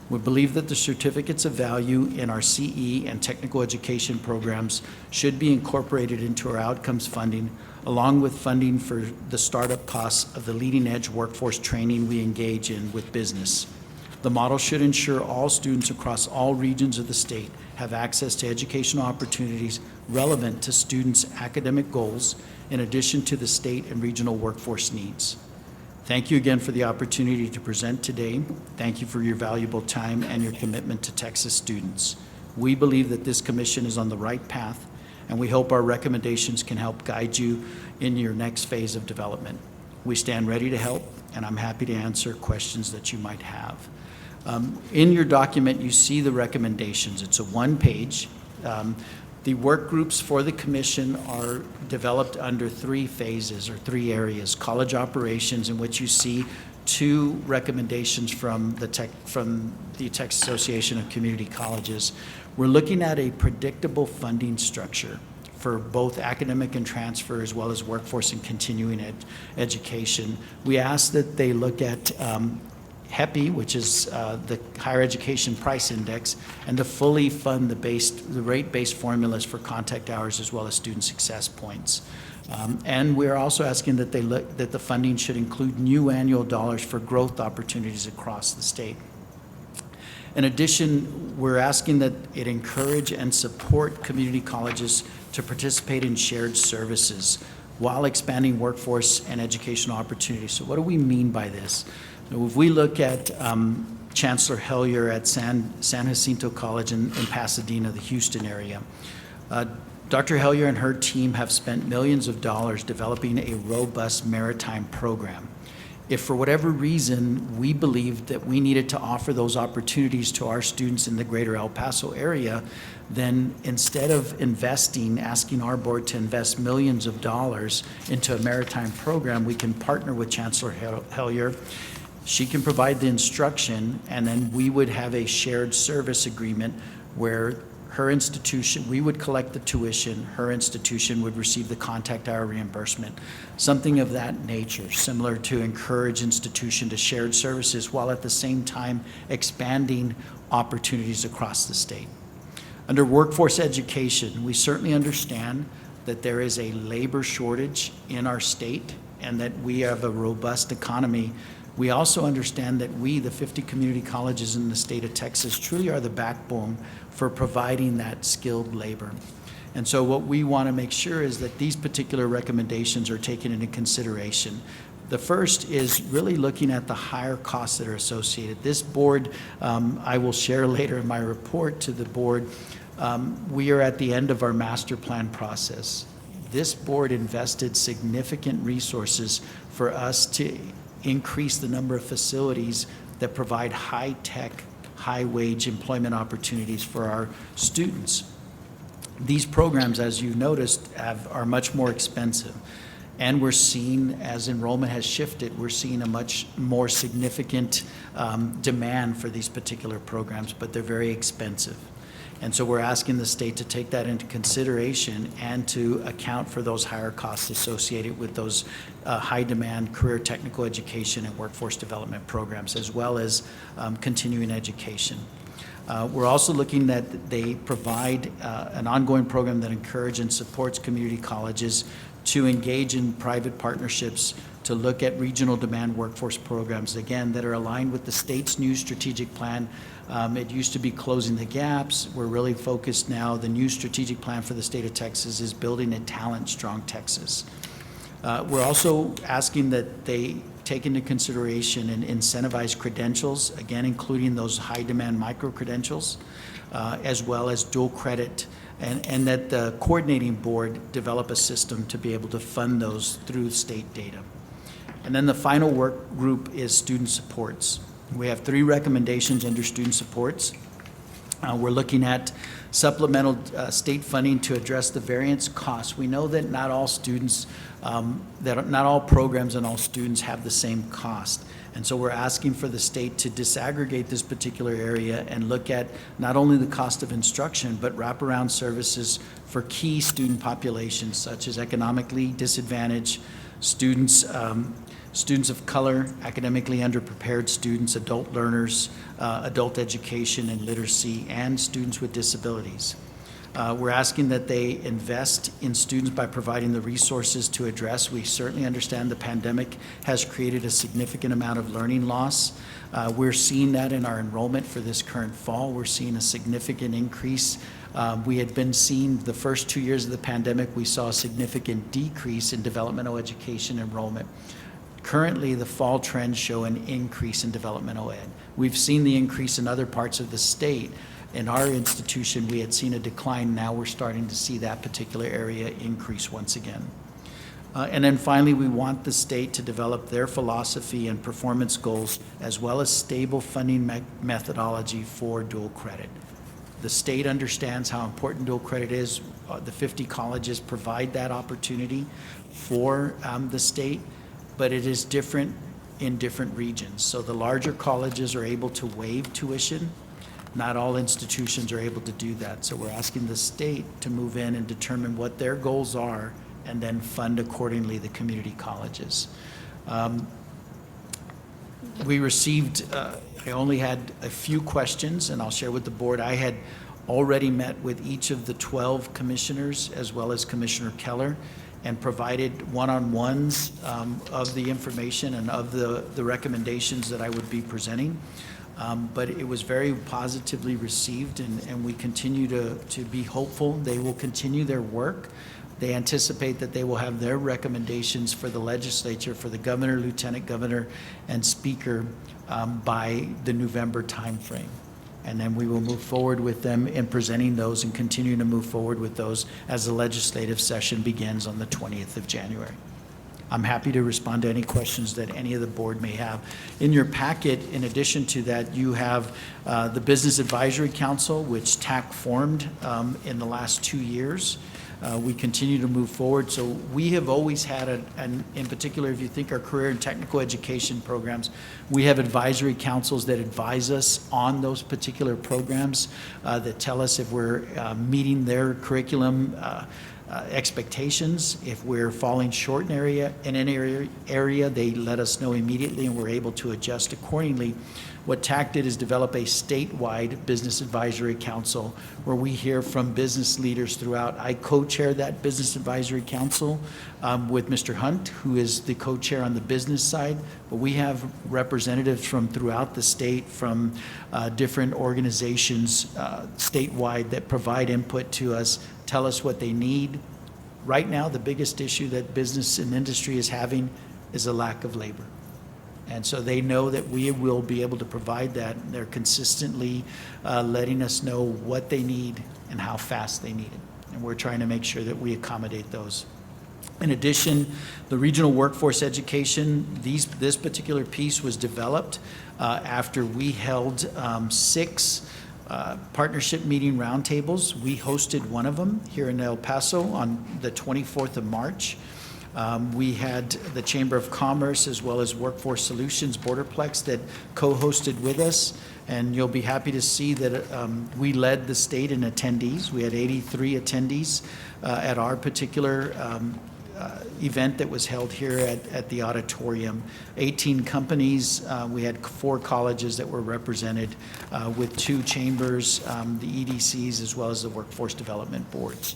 We believe that the certificates of value in our CE and technical education programs should be incorporated into our outcomes funding, along with funding for the startup costs of the leading-edge workforce training we engage in with business. The model should ensure all students across all regions of the state have access to educational opportunities relevant to students' academic goals, in addition to the state and regional workforce needs. Thank you again for the opportunity to present today. Thank you for your valuable time and your commitment to Texas students. We believe that this commission is on the right path, and we hope our recommendations can help guide you in your next phase of development. We stand ready to help, and I'm happy to answer questions that you might have. In your document, you see the recommendations. It's a one-page. The work groups for the commission are developed under three phases or three areas. College operations, in which you see two recommendations from the Texas Association of Community Colleges. We're looking at a predictable funding structure for both academic and transfer, as well as workforce and continuing education. We ask that they look at HEPI, which is the Higher Education Price Index, and to fully fund the rate-based formulas for contact hours as well as student success points. And we're also asking that that the funding should include new annual dollars for growth opportunities across the state. In addition, we're asking that it encourage and support community colleges to participate in shared services while expanding workforce and educational opportunities. So what do we mean by this? If we look at Chancellor Hellyer at San Jacinto College in Pasadena, the Houston area, Dr. Hellyer and her team have spent millions of dollars developing a robust maritime program. If for whatever reason we believed that we needed to offer those opportunities to our students in the greater El Paso area, then instead of asking our board to invest millions of dollars into a maritime program, we can partner with Chancellor Hellyer. She can provide the instruction, and then we would have a shared service agreement where her institution, we would collect the tuition, her institution would receive the contact hour reimbursement, something of that nature, similar to encourage institution to shared services while at the same time expanding opportunities across the state. Under workforce education, we certainly understand that there is a labor shortage in our state and that we have a robust economy. We also understand that we, the 50 community colleges in the state of Texas, truly are the backbone for providing that skilled labor. And so what we want to make sure is that these particular recommendations are taken into consideration. The first is really looking at the higher costs that are associated. This board, I will share later in my report to the board, we are at the end of our master plan process. This board invested significant resources for us to increase the number of facilities that provide high-tech, high-wage employment opportunities for our students. These programs, as you've noticed, are much more expensive. And we're seeing, as enrollment has shifted, we're seeing a much more significant demand for these particular programs, but they're very expensive. And so we're asking the state to take that into consideration and to account for those higher costs associated with those high-demand career technical education and workforce development programs, as well as continuing education. We're also looking that they provide an ongoing program that encourages and supports community colleges to engage in private partnerships to look at regional demand workforce programs, again, that are aligned with the state's new strategic plan. It used to be closing the gaps. We're really focused now. The new strategic plan for the state of Texas is building a talent-strong Texas. We're also asking that they take into consideration and incentivize credentials, again, including those high-demand micro-credentials, as well as dual credit, and that the coordinating board develop a system to be able to fund those through state data. And then the final work group is student supports. We have 3 recommendations under student supports. We're looking at supplemental state funding to address the variance costs. We know that not all students, that not all programs and all students have the same cost. And so we're asking for the state to disaggregate this particular area and look at not only the cost of instruction, but wraparound services for key student populations, such as economically disadvantaged students, students of color, academically underprepared students, adult learners, adult education and literacy, and students with disabilities. We're asking that they invest in students by providing the resources to address. We certainly understand the pandemic has created a significant amount of learning loss. We're seeing that in our enrollment for this current fall. We're seeing a significant increase. We had been seeing the first 2 years of the pandemic, we saw a significant decrease in developmental education enrollment. Currently, the fall trends show an increase in developmental ed. We've seen the increase in other parts of the state. In our institution, we had seen a decline. Now we're starting to see that particular area increase once again. And then finally, we want the state to develop their philosophy and performance goals, as well as stable funding methodology for dual credit. The state understands how important dual credit is. The 50 colleges provide that opportunity for the state, but it is different in different regions. So the larger colleges are able to waive tuition. Not all institutions are able to do that. So we're asking the state to move in and determine what their goals are and then fund accordingly the community colleges. We received, I only had a few questions, and I'll share with the board. I had already met with each of the 12 commissioners as well as Commissioner Keller and provided one-on-ones of the information and of the recommendations that I would be presenting. But it was very positively received, and we continue to be hopeful. They will continue their work. They anticipate that they will have their recommendations for the legislature, for the governor, lieutenant governor, and speaker by the November timeframe. And then we will move forward with them in presenting those and continue to move forward with those as the legislative session begins on the 20th of January. I'm happy to respond to any questions that any of the board may have. In your packet, in addition to that, you have the Business Advisory Council, which Tacc formed in the last 2 years. We continue to move forward. So we have always had, and in particular, if you think our career and technical education programs, we have advisory councils that advise us on those particular programs that tell us if we're meeting their curriculum expectations. If we're falling short in any area, they let us know immediately and we're able to adjust accordingly. What Tacc did is develop a statewide business advisory council where we hear from business leaders throughout. I co-chair that business advisory council with Mr. Hunt, who is the co-chair on the business side. But we have representatives from throughout the state, from different organizations statewide that provide input to us, tell us what they need. Right now, the biggest issue that business and industry is having is a lack of labor. And so they know that we will be able to provide that. They're consistently letting us know what they need and how fast they need it. And we're trying to make sure that we accommodate those. In addition, the regional workforce education, this particular piece was developed after we held 6 partnership meeting roundtables. We hosted one of them here in El Paso on the 24th of March. We had the Chamber of Commerce as well as Workforce Solutions Borderplex that co-hosted with us. And you'll be happy to see that we led the state in attendees. We had 83 attendees at our particular event that was held here at the auditorium. 18 companies, we had 4 colleges that were represented with 2 chambers, the EDCs, as well as the workforce development boards.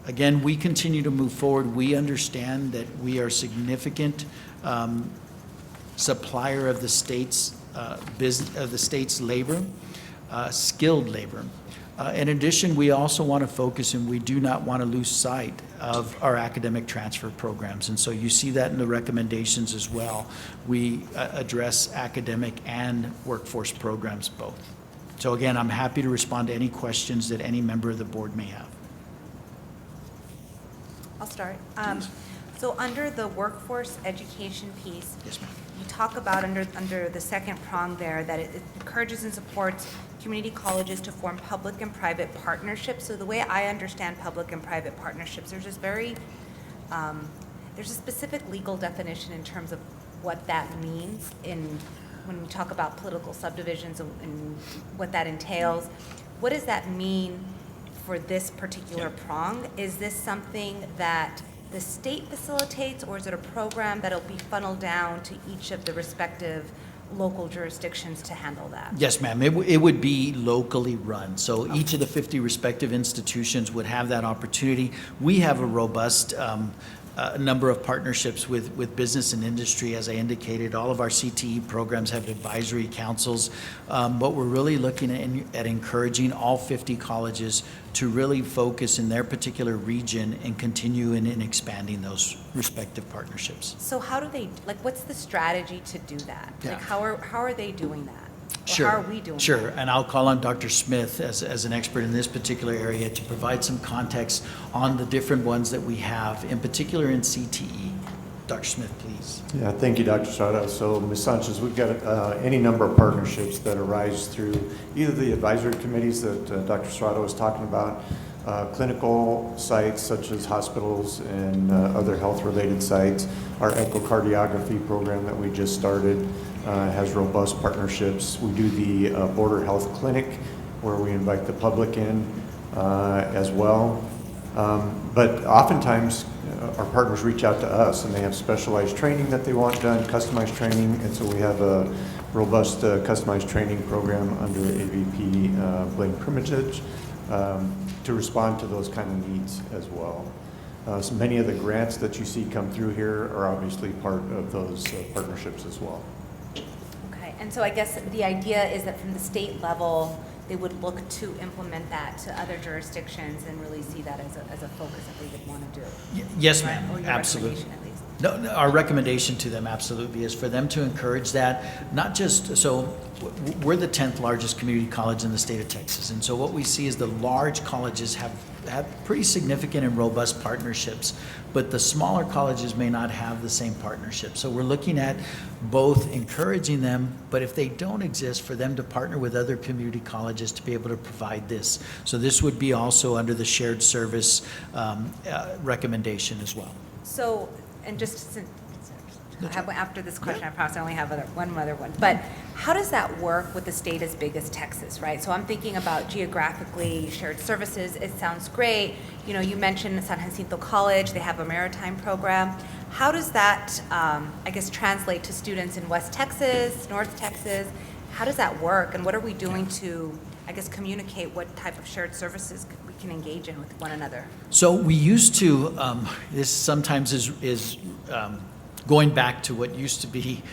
Again, we continue to move forward. We understand that we are a significant supplier of the state's labor, skilled labor. In addition, we also want to focus, and we do not want to lose sight of our academic transfer programs. And so you see that in the recommendations as well. We address academic and workforce programs both. So again, I'm happy to respond to any questions that any member of the board may have. I'll start. So under the workforce education piece, Yes, ma'am. you talk about under the second prong there that it encourages and supports community colleges to form public and private partnerships. So the way I understand public and private partnerships, there's this very, there's a specific legal definition in terms of what that means when we talk about political subdivisions and what that entails. What does that mean for this particular prong? Is this something that the state facilitates, or is it a program that'll be funneled down to each of the respective local jurisdictions to handle that? Yes, ma'am. It would be locally run. So each of the 50 respective institutions would have that opportunity. We have a robust number of partnerships with business and industry. As I indicated, all of our CTE programs have advisory councils, but we're really looking at encouraging all 50 colleges to really focus in their particular region and continue in expanding those respective partnerships. So how do they, like, what's the strategy to do that? Yeah. Like, how are they doing that? Or Sure. how are we doing Sure, that? and I'll call on Dr. Smith as an expert in this particular area to provide some context on the different ones that we have, in particular in CTE. Dr. Smith, please. Yeah, thank you, Dr. Strada. So, Ms. Sanchez, we've got any number of partnerships that arise through either the advisory committees that Dr. Strada was talking about, clinical sites such as hospitals and other health-related sites. Our echocardiography program that we just started has robust partnerships. We do the Border Health Clinic where we invite the public in as well. But oftentimes our partners reach out to us and they have specialized training that they want done, customized training, and so we have a robust customized training program under AVP Blaine Primatage to respond to those kind of needs as well. So many of the grants that you see come through here are obviously part of those partnerships as well. Okay, and so I guess the idea is that from the state level, they would look to implement that to other jurisdictions and really see that as a focus that they would want to do. Yes, Right? ma'am, Or your absolutely. recommendation, at least. No, our recommendation to them absolutely is for them to encourage that, not just, so we're the 10th largest community college in the state of Texas. And so what we see is the large colleges have pretty significant and robust partnerships, but the smaller colleges may not have the same partnership. So we're looking at both encouraging them, but if they don't exist, for them to partner with other community colleges to be able to provide this. So this would be also under the shared service recommendation as well. So, and just since, after this question, I promise I only have one other one. But how does that work with the state as big as Texas, right? So I'm thinking about geographically shared services. It sounds great. You know, you mentioned San Jacinto College. They have a maritime program. How does that, I guess, translate to students in West Texas, North Texas? How does that work? And what are we doing to, I guess, communicate what type of shared services we can engage in with one another? So we used to, this sometimes is going back to what used to be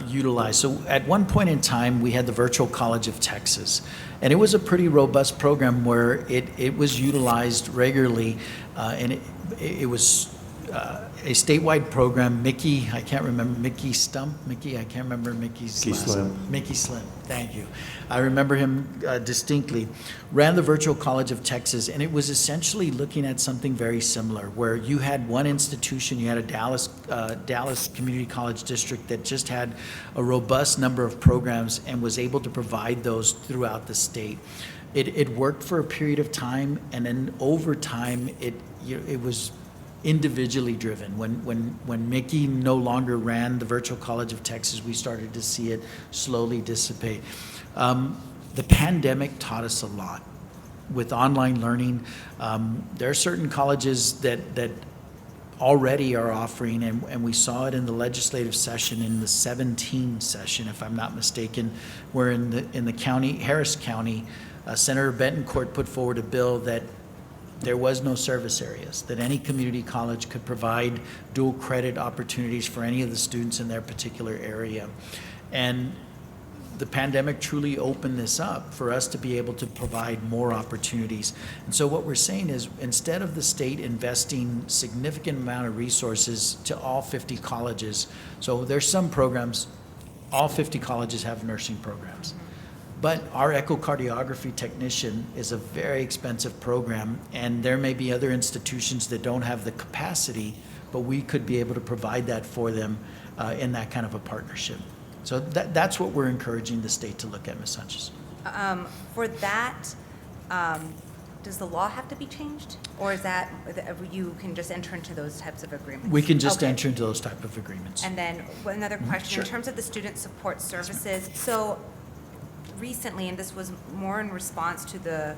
utilized. So at one point in time, we had the Virtual College of Texas, and it was a pretty robust program where it was utilized regularly, and it was a statewide program. Mickey, I can't remember, Mickey Stump? Mickey, I can't remember Mickey's Mickey last Slim. name. Mickey Slim, thank you. I remember him distinctly. Ran the Virtual College of Texas, and it was essentially looking at something very similar, where you had one institution, you had a Dallas Community College District that just had a robust number of programs and was able to provide those throughout the state. It worked for a period of time, and then over time, it was individually driven. When Mickey no longer ran the Virtual College of Texas, we started to see it slowly dissipate. The pandemic taught us a lot with online learning. There are certain colleges that already are offering, and we saw it in the legislative session in the 17 session, if I'm not mistaken, where in the county, Harris County, Senator Betancourt put forward a bill that there was no service areas, that any community college could provide dual credit opportunities for any of the students in their particular area. And the pandemic truly opened this up for us to be able to provide more opportunities. And so what we're saying is, instead of the state investing significant amount of resources to all 50 colleges, so there's some programs, all 50 colleges have nursing programs. But our echocardiography technician is a very expensive program, and there may be other institutions that don't have the capacity, but we could be able to provide that for them in that kind of a partnership. So that's what we're encouraging the state to look at, Ms. Sanchez. For that, does the law have to be changed? Or is that, you can just enter into those types of agreements? We can just Okay. enter into those type of agreements. And then another question, Sure. in terms of the student support services, so recently, and this was more in response to the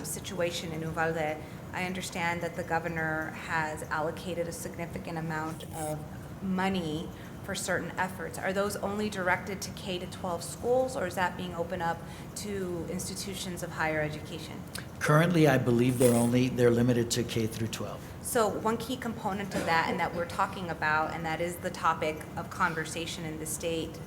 situation in Uvalde, I understand that the governor has allocated a significant amount of money for certain efforts. Are those only directed to K-12 schools, or is that being opened up to institutions of higher education? Currently, I believe they're limited to K through 12. So one key component of that, and that we're talking about, and that is the topic of conversation in the state,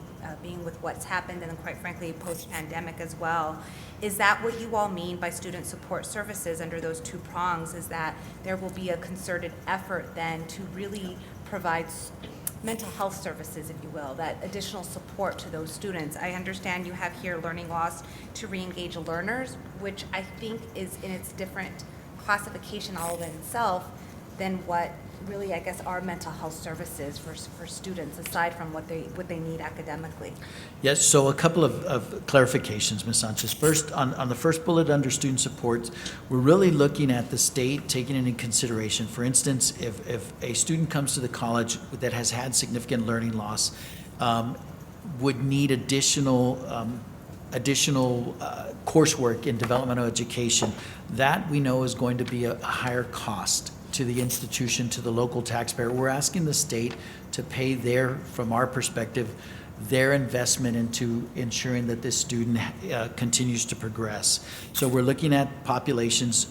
being with what's happened, and then quite frankly, post-pandemic as well, is that what you all mean by student support services under those two prongs, is that there will be a concerted effort then to really provide mental health services, if you will, that additional support to those students? I understand you have here learning loss to re-engage learners, which I think is in its different classification all in itself than what really, I guess, are mental health services for students, aside from what they need academically. Yes, so a couple of clarifications, Ms. Sanchez. First, on the first bullet under student supports, we're really looking at the state taking it into consideration. For instance, if a student comes to the college that has had significant learning loss, would need additional coursework in developmental education, that we know is going to be a higher cost to the institution, to the local taxpayer. We're asking the state to pay from our perspective, their investment into ensuring that this student continues to progress. So we're looking at populations.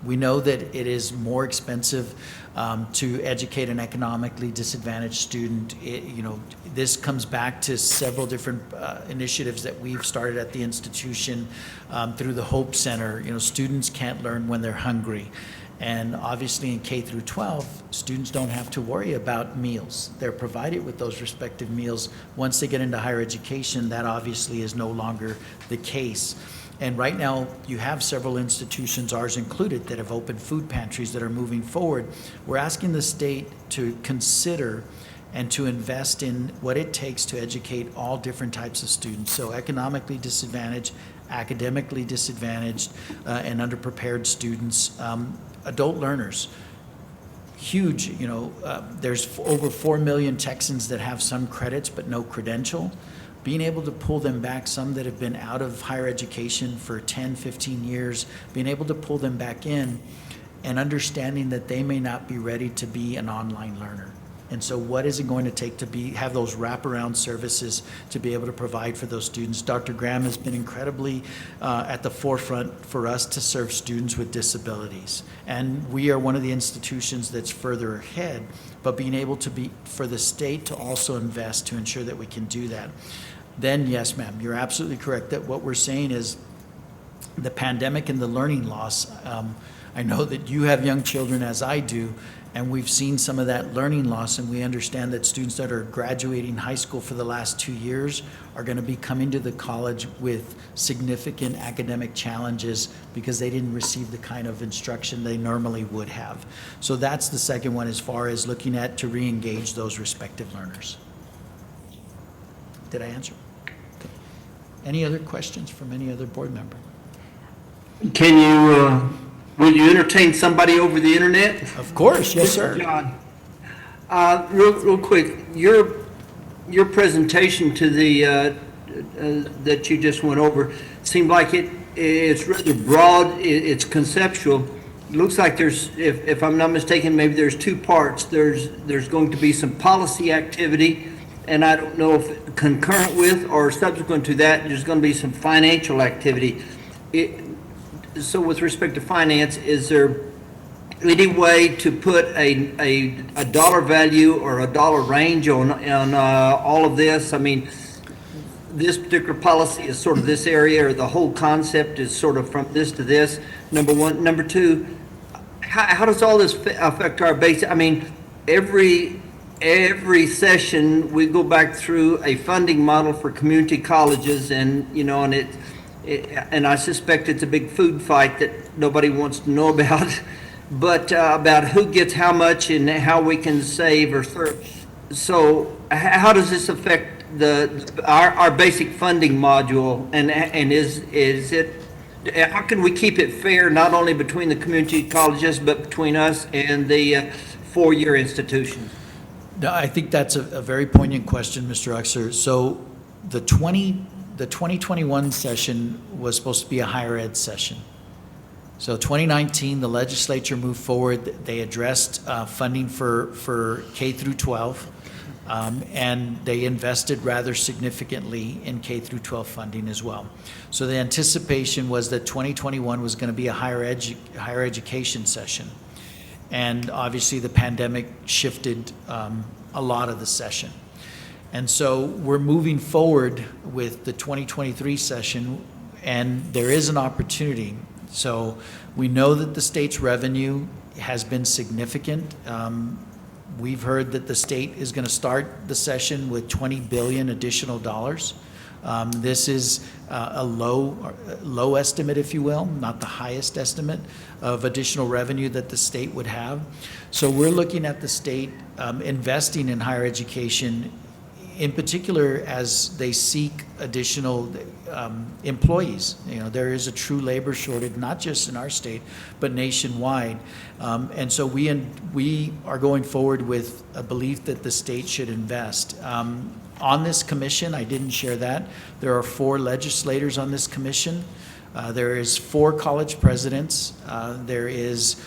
We know that it is more expensive to educate an economically disadvantaged student. This comes back to several different initiatives that we've started at the institution through the Hope Center. Students can't learn when they're hungry. And obviously in K through 12, students don't have to worry about meals. They're provided with those respective meals. Once they get into higher education, that obviously is no longer the case. And right now, you have several institutions, ours included, that have opened food pantries that are moving forward. We're asking the state to consider and to invest in what it takes to educate all different types of students. So economically disadvantaged, academically disadvantaged, and underprepared students. Adult learners, huge, there's over 4 million Texans that have some credits but no credential. Being able to pull them back, some that have been out of higher education for 10, 15 years, being able to pull them back in and understanding that they may not be ready to be an online learner. And so what is it going to take to have those wraparound services to be able to provide for those students? Dr. Graham has been incredibly at the forefront for us to serve students with disabilities. And we are one of the institutions that's further ahead, but being able to for the state to also invest to ensure that we can do that. Then yes, ma'am, you're absolutely correct that what we're saying is the pandemic and the learning loss, I know that you have young children, as I do, and we've seen some of that learning loss, and we understand that students that are graduating high school for the last 2 years are going to be coming to the college with significant academic challenges because they didn't receive the kind of instruction they normally would have. So that's the second one, as far as looking at to re-engage those respective learners. Did I answer? Okay. Any other questions from any other board member? Can you, will you entertain somebody over the internet? Of course, yes, sir. John, real quick, your presentation to the, that you just went over seemed like it's rather broad, it's conceptual. It looks like there's, if I'm not mistaken, maybe there's two parts. There's going to be some policy activity, and I don't know if concurrent with or subsequent to that, there's going to be some financial activity. So with respect to finance, is there any way to put a dollar value or a dollar range on all of this? I mean, this particular policy is sort of this area, or the whole concept is sort of from this to this, number one. Number two, how does all this affect our base? I mean, every session we go back through a funding model for community colleges, and you know, and I suspect it's a big food fight that nobody wants to know about, but about who gets how much and how we can save or serve. So how does this affect our basic funding module, and is it, how can we keep it fair, not only between the community colleges, but between us and the four-year institutions? No, I think that's a very poignant question, Mr. Uxer. So the 2021 session was supposed to be a higher ed session. So 2019, the legislature moved forward. They addressed funding for K through 12, and they invested rather significantly in K through 12 funding as well. So the anticipation was that 2021 was going to be a higher education session. And obviously the pandemic shifted a lot of the session. And so we're moving forward with the 2023 session, and there is an opportunity. So we know that the state's revenue has been significant. We've heard that the state is going to start the session with $20 billion additional dollars. This is a low estimate, if you will, not the highest estimate of additional revenue that the state would have. So we're looking at the state investing in higher education, in particular as they seek additional employees. You know, there is a true labor shortage, not just in our state, but nationwide. And so we are going forward with a belief that the state should invest. On this commission, I didn't share that, there are 4 legislators on this commission. There is 4 college presidents. There is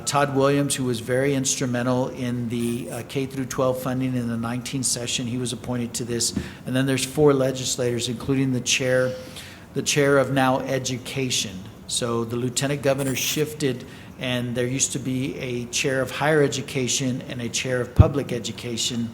Todd Williams, who was very instrumental in the K through 12 funding in the 19th session. He was appointed to this. And then there's 4 legislators, including the chair of now education. So the lieutenant governor shifted, and there used to be a chair of higher education and a chair of public education.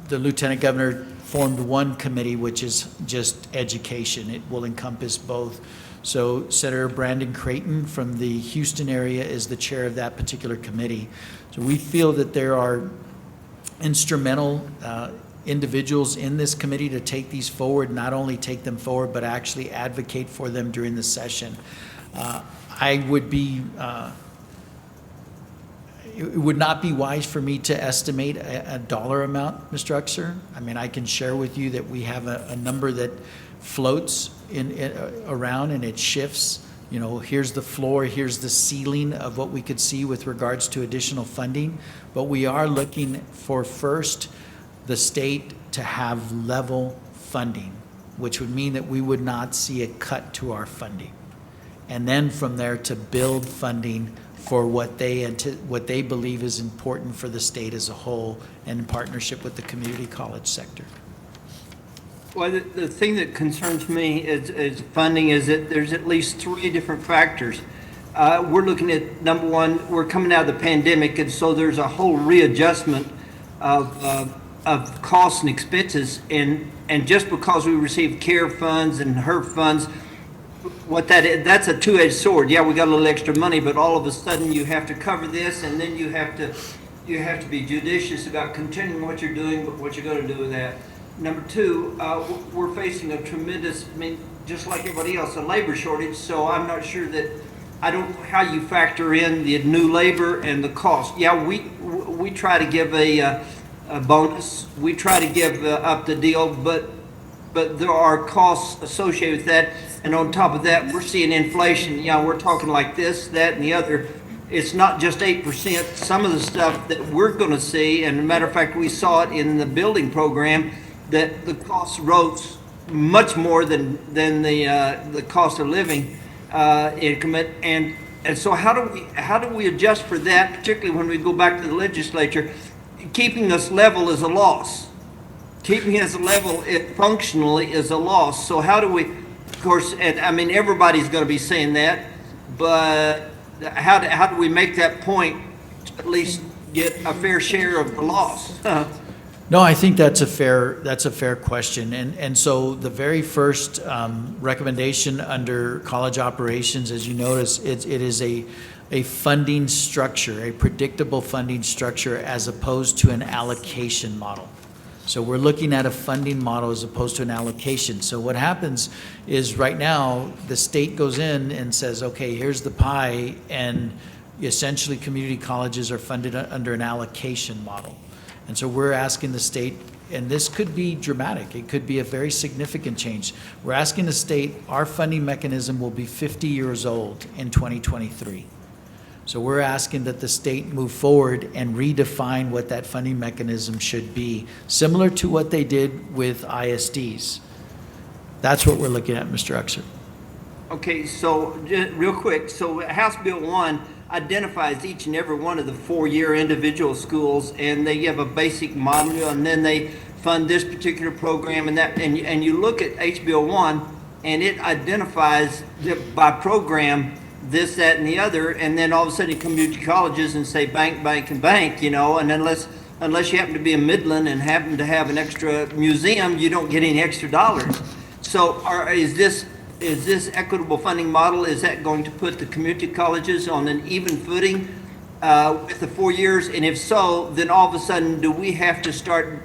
The lieutenant governor formed one committee, which is just education. It will encompass both. So Senator Brandon Creighton from the Houston area is the chair of that particular committee. So we feel that there are instrumental individuals in this committee to take these forward, not only take them forward, but actually advocate for them during the session. It would not be wise for me to estimate a dollar amount, Mr. Uxer. I mean, I can share with you that we have a number that floats around, and it shifts. You know, here's the floor, here's the ceiling of what we could see with regards to additional funding. But we are looking for, first, the state to have level funding, which would mean that we would not see a cut to our funding. And then from there to build funding for what they believe is important for the state as a whole, and in partnership with the community college sector. Well, the thing that concerns me is funding is that there's at least 3 different factors. We're looking at, number one, we're coming out of the pandemic, and so there's a whole readjustment of costs and expenses, and just because we receive CARE funds and HERF funds, what that is, that's a two-edged sword. Yeah, we got a little extra money, but all of a sudden you have to cover this, and then you have to be judicious about continuing what you're doing, but what you're going to do with that. Number two, we're facing a tremendous, I mean, just like everybody else, a labor shortage. So I'm not sure that I don't know how you factor in the new labor and the cost. Yeah, we try to give a bonus. We try to give up the deal, but there are costs associated with that. And on top of that, we're seeing inflation. Yeah, we're talking like this, that, and the other. It's not just 8%. Some of the stuff that we're going to see, and as a matter of fact, we saw it in the building program, that the costs rose much more than the cost of living increment. And so how do we adjust for that, particularly when we go back to the legislature? Keeping us level is a loss. Keeping us level functionally is a loss. So how do we, of course, and I mean, everybody's going to be saying that, but how do we make that point to at least get a fair share of the loss? No, I think that's a fair question. And so the very first recommendation under college operations, as you notice, it is a funding structure, a predictable funding structure, as opposed to an allocation model. So we're looking at a funding model as opposed to an allocation. So what happens is right now, the state goes in and says, okay, here's the pie, and essentially community colleges are funded under an allocation model. And so we're asking the state, and this could be dramatic, it could be a very significant change. We're asking the state, our funding mechanism will be 50 years old in 2023. So we're asking that the state move forward and redefine what that funding mechanism should be, similar to what they did with ISDs. That's what we're looking at, Mr. Uxer. Okay, so just real quick, so House Bill 1 identifies each and every one of the four-year individual schools, and they give a basic model, and then they fund this particular program and that, and you look at HBL 1, and it identifies by program this, that, and the other, and then all of a sudden you come to colleges and say bank, bank, and bank, you know, and unless you happen to be in Midland and happen to have an extra museum, you don't get any extra dollars. So is this equitable funding model, is that going to put the community colleges on an even footing with the 4 years? And if so, then all of a sudden, do we have to start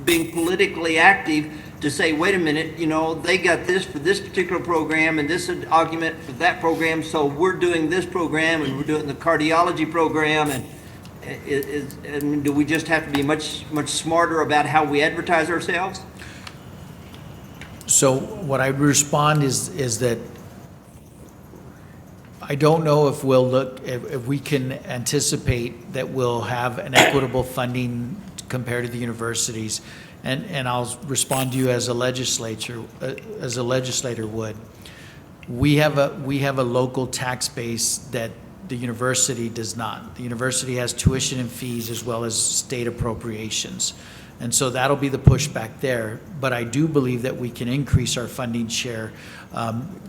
being politically active to say, wait a minute, you know, they got this for this particular program and this argument for that program, so we're doing this program and we're doing the cardiology program, and do we just have to be much smarter about how we advertise ourselves? So what I respond is that I don't know if if we can anticipate that we'll have an equitable funding compared to the universities. And I'll respond to you as a legislator would. We have a local tax base that the university does not. The university has tuition and fees as well as state appropriations. And so that'll be the pushback there. But I do believe that we can increase our funding share,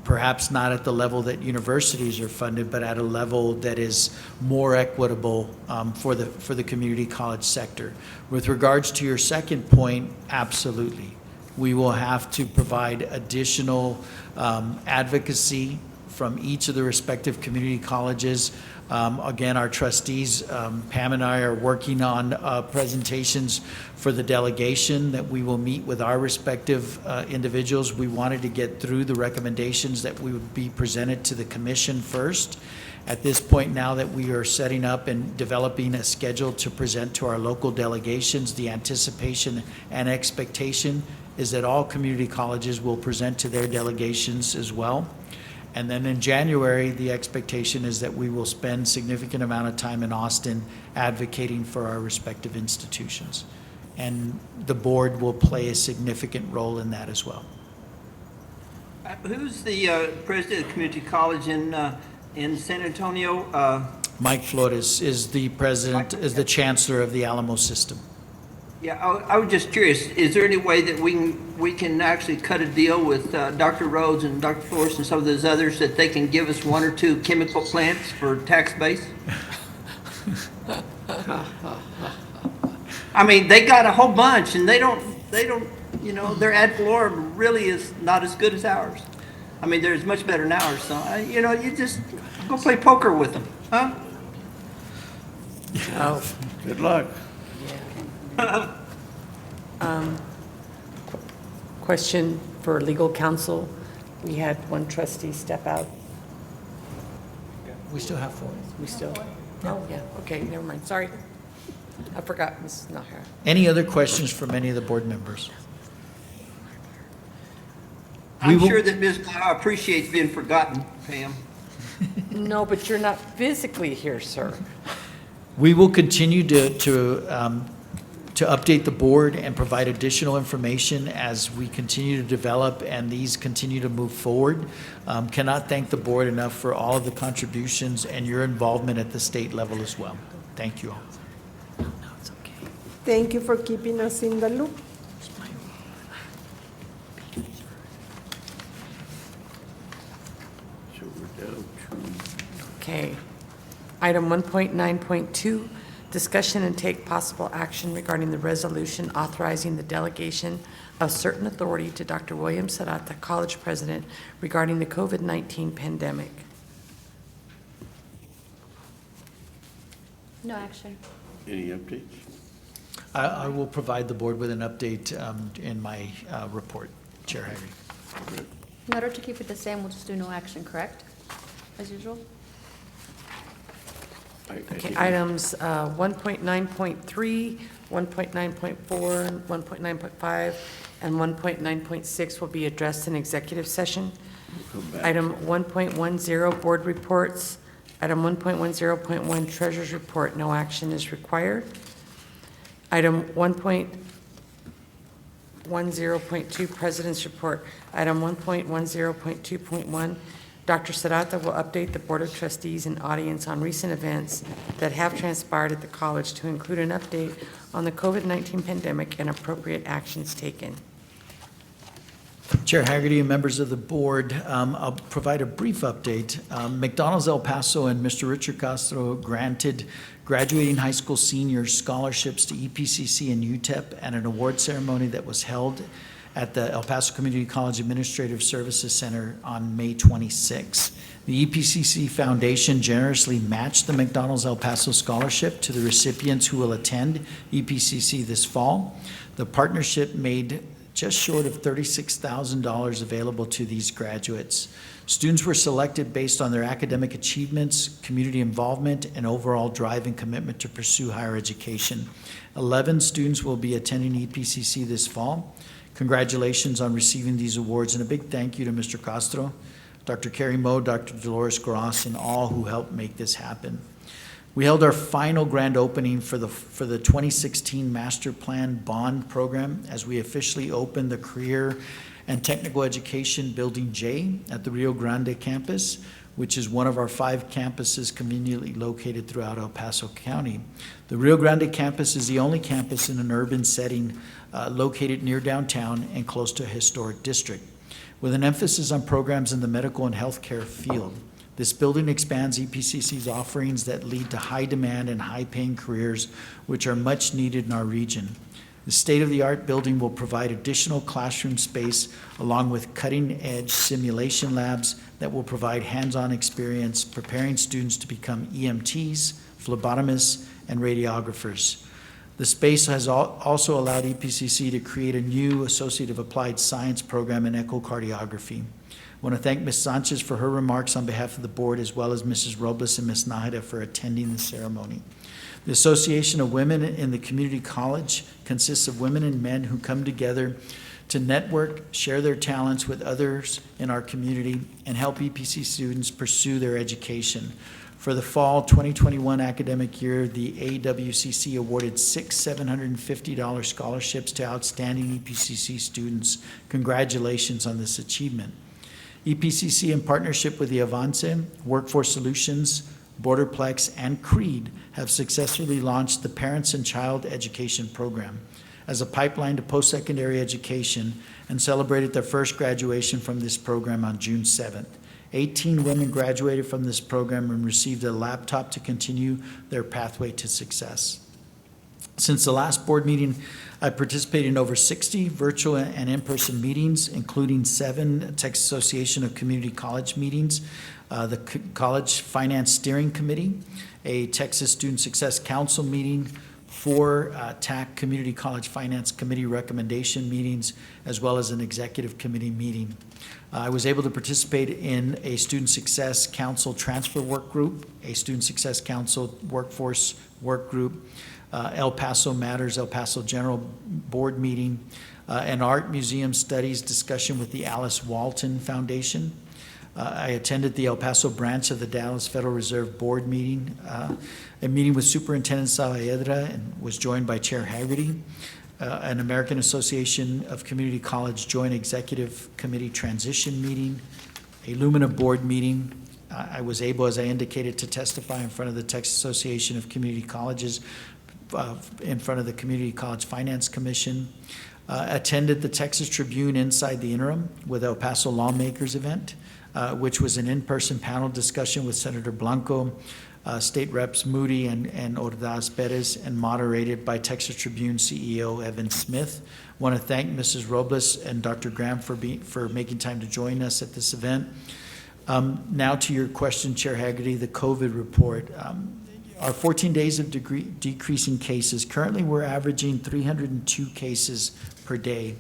perhaps not at the level that universities are funded, but at a level that is more equitable for the community college sector. With regards to your second point, absolutely. We will have to provide additional advocacy from each of the respective community colleges. Again, our trustees, Pam and I, are working on presentations for the delegation that we will meet with our respective individuals. We wanted to get through the recommendations that we would be presented to the commission first. At this point now that we are setting up and developing a schedule to present to our local delegations, the anticipation and expectation is that all community colleges will present to their delegations as well. And then in January, the expectation is that we will spend significant amount of time in Austin advocating for our respective institutions. And the board will play a significant role in that as well. Who's the president of the community college in San Antonio? Mike Flores is the president, is the chancellor of the Alamo system. Yeah, I was just curious, is there any way that we can actually cut a deal with Dr. Rhodes and Dr. Flores and some of those others that they can give us one or two chemical plants for tax base? I mean, they got a whole bunch, and they don't, you know, their ad valorem really is not as good as ours. I mean, they're much better now or something. You know, you just go play poker with them, huh? Oh, Good luck. question for legal counsel. We had one trustee step out. We still have 4. We still? Oh, yeah, okay, never mind, sorry. I forgot, Mrs. Nahara. Any other questions from any of the board members? I'm will- sure that Ms. Blau appreciates being forgotten, Pam. No, but you're not physically here, sir. We will continue to update the board and provide additional information as we continue to develop and these continue to move forward. Cannot thank the board enough for all of the contributions and your involvement at the state level as well. Thank you all. Thank you for keeping us in the loop. So we're down to, Okay. Item 1.9.2, discussion and take possible action regarding the resolution authorizing the delegation of certain authority to Dr. William Sarata, College President, regarding the COVID-19 pandemic. No action. any updates? I will provide the board with an update in my report, Chair Hagerty. In order to keep it the same, we'll just do no action, correct? As usual? I Okay, think- items 1.9.3, 1.9.4, 1.9.5, and 1.9.6 will be addressed in executive session. Come back. Item 1.10, board reports. Item 1.10.1, treasurer's report, no action is required. Item 1.10.2, president's report. Item 1.10.2.1, Dr. Sarata will update the Board of Trustees and audience on recent events that have transpired at the college to include an update on the COVID-19 pandemic and appropriate actions taken. Chair Hagerty and members of the board, I'll provide a brief update. McDonald's El Paso and Mr. Richard Castro granted graduating high school seniors scholarships to EPCC and UTEP at an award ceremony that was held at the El Paso Community College Administrative Services Center on May 26. The EPCC Foundation generously matched the McDonald's El Paso scholarship to the recipients who will attend EPCC this fall. The partnership made just short of $36,000 available to these graduates. Students were selected based on their academic achievements, community involvement, and overall drive and commitment to pursue higher education. 11 students will be attending EPCC this fall. Congratulations on receiving these awards, and a big thank you to Mr. Castro, Dr. Carrie Moe, Dr. Dolores Gross, and all who helped make this happen. We held our final grand opening for the 2016 Master Plan Bond Program as we officially opened the Career and Technical Education Building J at the Rio Grande campus, which is one of our 5 campuses conveniently located throughout El Paso County. The Rio Grande campus is the only campus in an urban setting located near downtown and close to a historic district, with an emphasis on programs in the medical and healthcare field. This building expands EPCC's offerings that lead to high demand and high-paying careers, which are much needed in our region. The state-of-the-art building will provide additional classroom space along with cutting-edge simulation labs that will provide hands-on experience preparing students to become EMTs, phlebotomists, and radiographers. The space has also allowed EPCC to create a new Associate of Applied Science program in echocardiography. I want to thank Ms. Sanchez for her remarks on behalf of the board, as well as Mrs. Robles and Ms. Nahida for attending the ceremony. The Association of Women in the Community College consists of women and men who come together to network, share their talents with others in our community, and help EPC students pursue their education. For the fall 2021 academic year, the AWCC awarded 6 $750 scholarships to outstanding EPCC students. Congratulations on this achievement. EPCC, in partnership with the Avance, Workforce Solutions, Borderplex, and CREED, have successfully launched the Parents and Child Education Program as a pipeline to post-secondary education and celebrated their first graduation from this program on June 7th. 18 women graduated from this program and received a laptop to continue their pathway to success. Since the last board meeting, I participated in over 60 virtual and in-person meetings, including 7 Texas Association of Community College meetings, the College Finance Steering Committee, a Texas Student Success Council meeting, 4 Tacc Community College Finance Committee recommendation meetings, as well as an executive committee meeting. I was able to participate in a Student Success Council transfer work group, a Student Success Council workforce work group, El Paso Matters, El Paso General Board meeting, an art museum studies discussion with the Alice Walton Foundation. I attended the El Paso branch of the Dallas Federal Reserve Board meeting, a meeting with Superintendent Saavedra, and was joined by Chair Haggerty, an American Association of Community College Joint Executive Committee transition meeting, a Lumina Board meeting. I was able, as I indicated, to testify in front of the Texas Association of Community Colleges, in front of the Community College Finance Commission, attended the Texas Tribune Inside the Interim with El Paso Lawmakers event, which was an in-person panel discussion with Senator Blanco, State Reps Moody and Ordaz Perez, and moderated by Texas Tribune CEO Evan Smith. I want to thank Mrs. Robles and Dr. Graham for making time to join us at this event. Now to your question, Chair Haggerty, the COVID report. Our 14 days of decreasing cases, currently we're averaging 302 cases per day,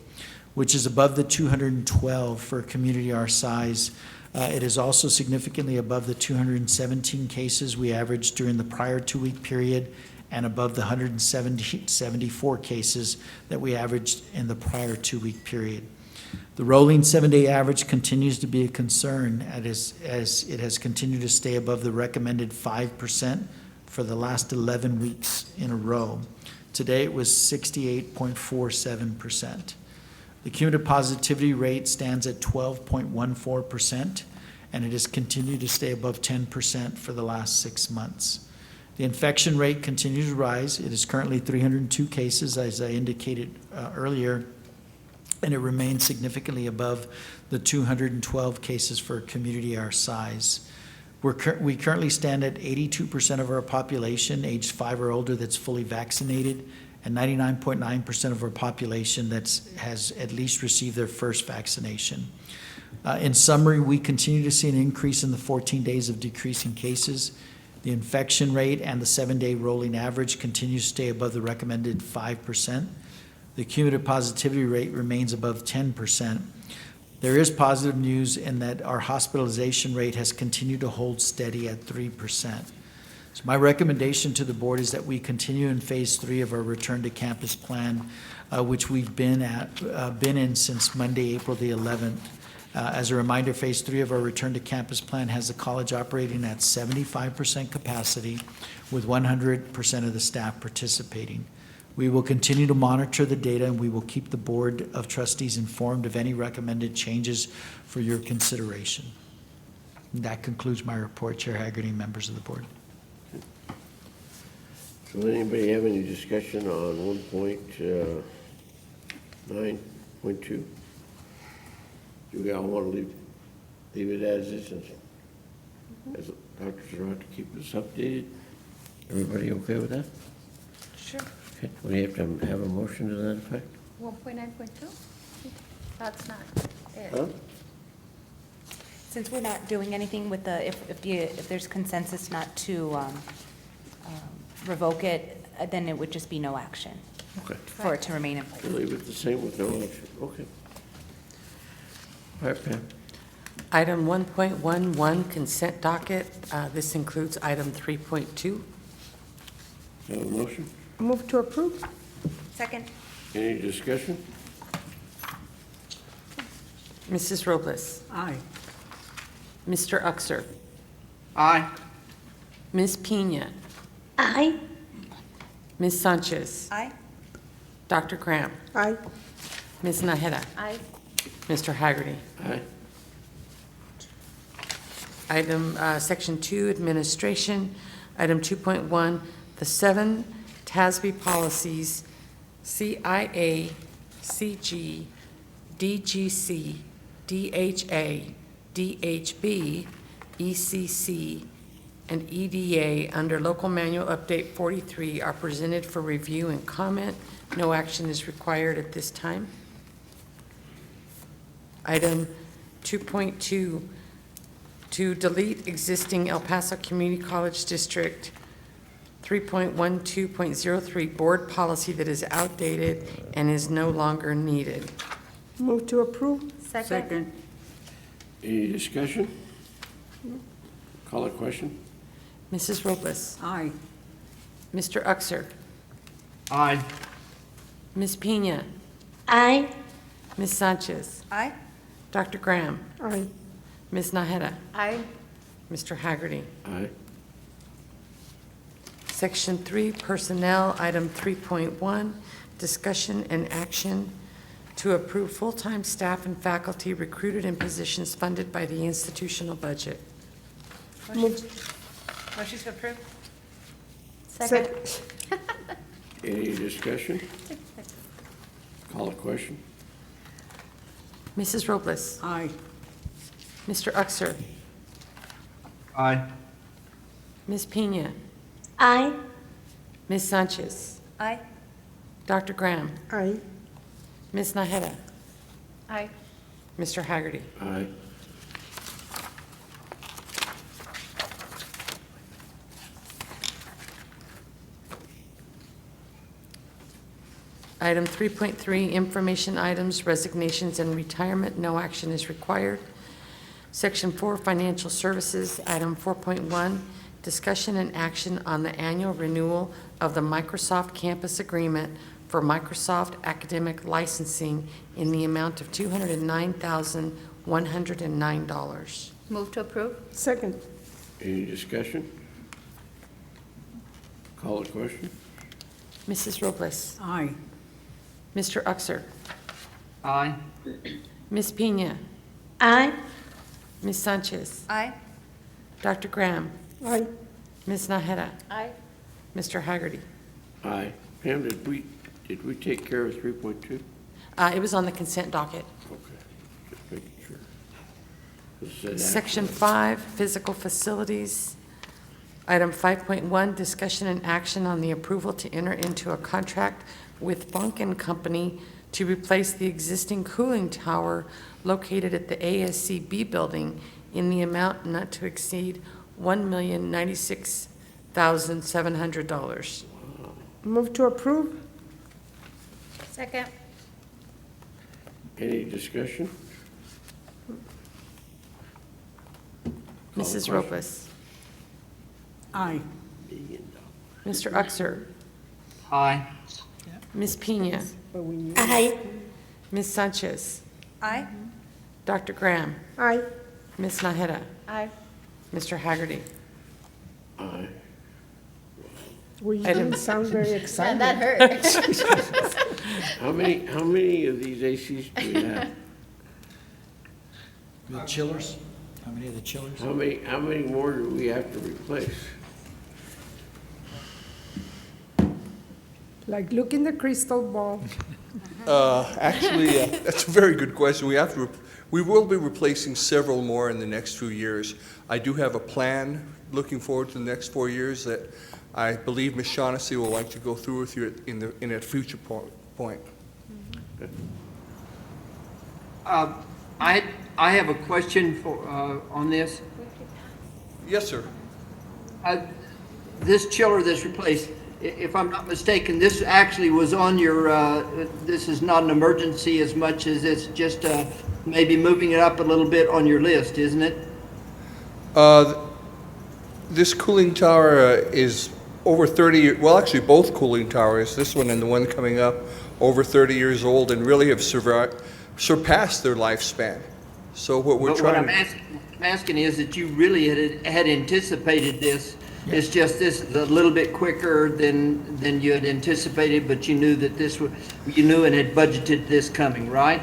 which is above the 212 for a community our size. It is also significantly above the 217 cases we averaged during the prior 2-week period and above the 174 cases that we averaged in the prior 2-week period. The rolling 7-day average continues to be a concern as it has continued to stay above the recommended 5% for the last 11 weeks in a row. Today it was 68.47%. The cumulative positivity rate stands at 12.14%, and it has continued to stay above 10% for the last 6 months. The infection rate continues to rise. It is currently 302 cases, as I indicated earlier, and it remains significantly above the 212 cases for a community our size. We currently stand at 82% of our population aged 5 or older that's fully vaccinated, and 99.9% of our population has at least received their first vaccination. In summary, we continue to see an increase in the 14 days of decreasing cases. The infection rate and the 7-day rolling average continues to stay above the recommended 5%. The cumulative positivity rate remains above 10%. There is positive news in that our hospitalization rate has continued to hold steady at 3%. So my recommendation to the board is that we continue in phase 3 of our return to campus plan, which we've been in since Monday, April the 11th. As a reminder, phase 3 of our return to campus plan has the college operating at 75% capacity with 100% of the staff participating. We will continue to monitor the data, and we will keep the Board of Trustees informed of any recommended changes for your consideration. And that concludes my report, Chair Haggerty and members of the board. So anybody have any discussion on 1.9.2? Do we all want to leave it as is, as Dr. Serrat to keep us updated? Everybody okay with that? Sure. Okay, we have to have a motion to that effect? 1.9.2? That's not it. Huh? Since we're not doing anything with if there's consensus not to revoke it, then it would just be no action Okay. for it to remain in place. We'll leave it the same with no action, okay. All right, Pam. Item 1.11, consent docket. This includes item 3.2. Have a motion? Move to approve? Second. Any discussion? Mrs. Robles. Aye. Mr. Uxer. Aye. Ms. Pena. Aye. Ms. Sanchez. Aye. Dr. Graham. Aye. Ms. Naheda. Aye. Mr. Haggerty. Aye. Item Section 2, Administration. Item 2.1, the 7 TASB policies, CIA, CG, DGC, DHA, DHB, ECC, and EDA under Local Manual Update 43 are presented for review and comment. No action is required at this time. Item 2.2, to delete existing El Paso Community College District 3.12.03 board policy that is outdated and is no longer needed. Move to approve. Second. Any discussion? Call a question? Mrs. Robles? Aye. Mr. Uxer? Aye. Ms. Pena? Aye. Ms. Sanchez? Aye. Dr. Graham? Aye. Ms. Naheda? Aye. Mr. Haggerty? Aye. Section 3, Personnel, Item 3.1, Discussion and Action to approve full-time staff and faculty recruited in positions funded by the institutional budget. Motion to approve? Second. Any discussion? Call a question? Mrs. Robles? Aye. Mr. Uxer? Aye. Ms. Pena? Aye. Ms. Sanchez? Aye. Dr. Graham? Aye. Ms. Naheda? Aye. Mr. Haggerty? Aye. Item 3.3, Information Items, Resignations, and Retirement. No action is required. Section 4, Financial Services. Item 4.1, Discussion and Action on the Annual Renewal of the Microsoft Campus Agreement for Microsoft Academic Licensing in the amount of $209,109. Move to approve? Second. Any discussion? Call a question? Mrs. Robles? Aye. Mr. Uxer? Aye. Ms. Pena? Aye. Ms. Sanchez? Aye. Dr. Graham? Aye. Ms. Naheda? Aye. Mr. Haggerty? Aye. Pam, did we take care of 3.2? It was on the consent docket. Okay, just making sure. It said Section 5, Physical Facilities. Item 5.1, Discussion and Action on the approval to enter into a contract with Funk and Company to replace the existing cooling tower located at the ASCB building in the amount not to exceed $1,096,700. Move to approve. Second. Any discussion? Call the Mrs. question. Robles? Aye. Mr. Uxer? Aye. Ms. Pena? Aye. Ms. Sanchez? Aye. Dr. Graham? Aye. Ms. Naheda? Aye. Mr. Haggerty? Aye. Well, you Item- didn't sound very Yeah, excited. that hurt. How many of these ACs do we have? The chillers? How many of the chillers? How many more do we have to replace? Like, look in the crystal ball. Actually, that's a very good question. We will be replacing several more in the next few years. I do have a plan looking forward to the next 4 years that I believe Ms. Shaughnessy will like to go through with you in a future point. I have a question for, on this. Yes, sir. This chiller that's replaced, if I'm not mistaken, this actually was on your, this is not an emergency as much as it's just maybe moving it up a little bit on your list, isn't it? This cooling tower is over 30, well, actually both cooling towers, this one and the one coming up, over 30 years old and really have surpassed their lifespan. So what we're But what trying I'm asking is that you really had anticipated this. It's just this is a little bit quicker than you had anticipated, but you knew that you knew and had budgeted this coming, right?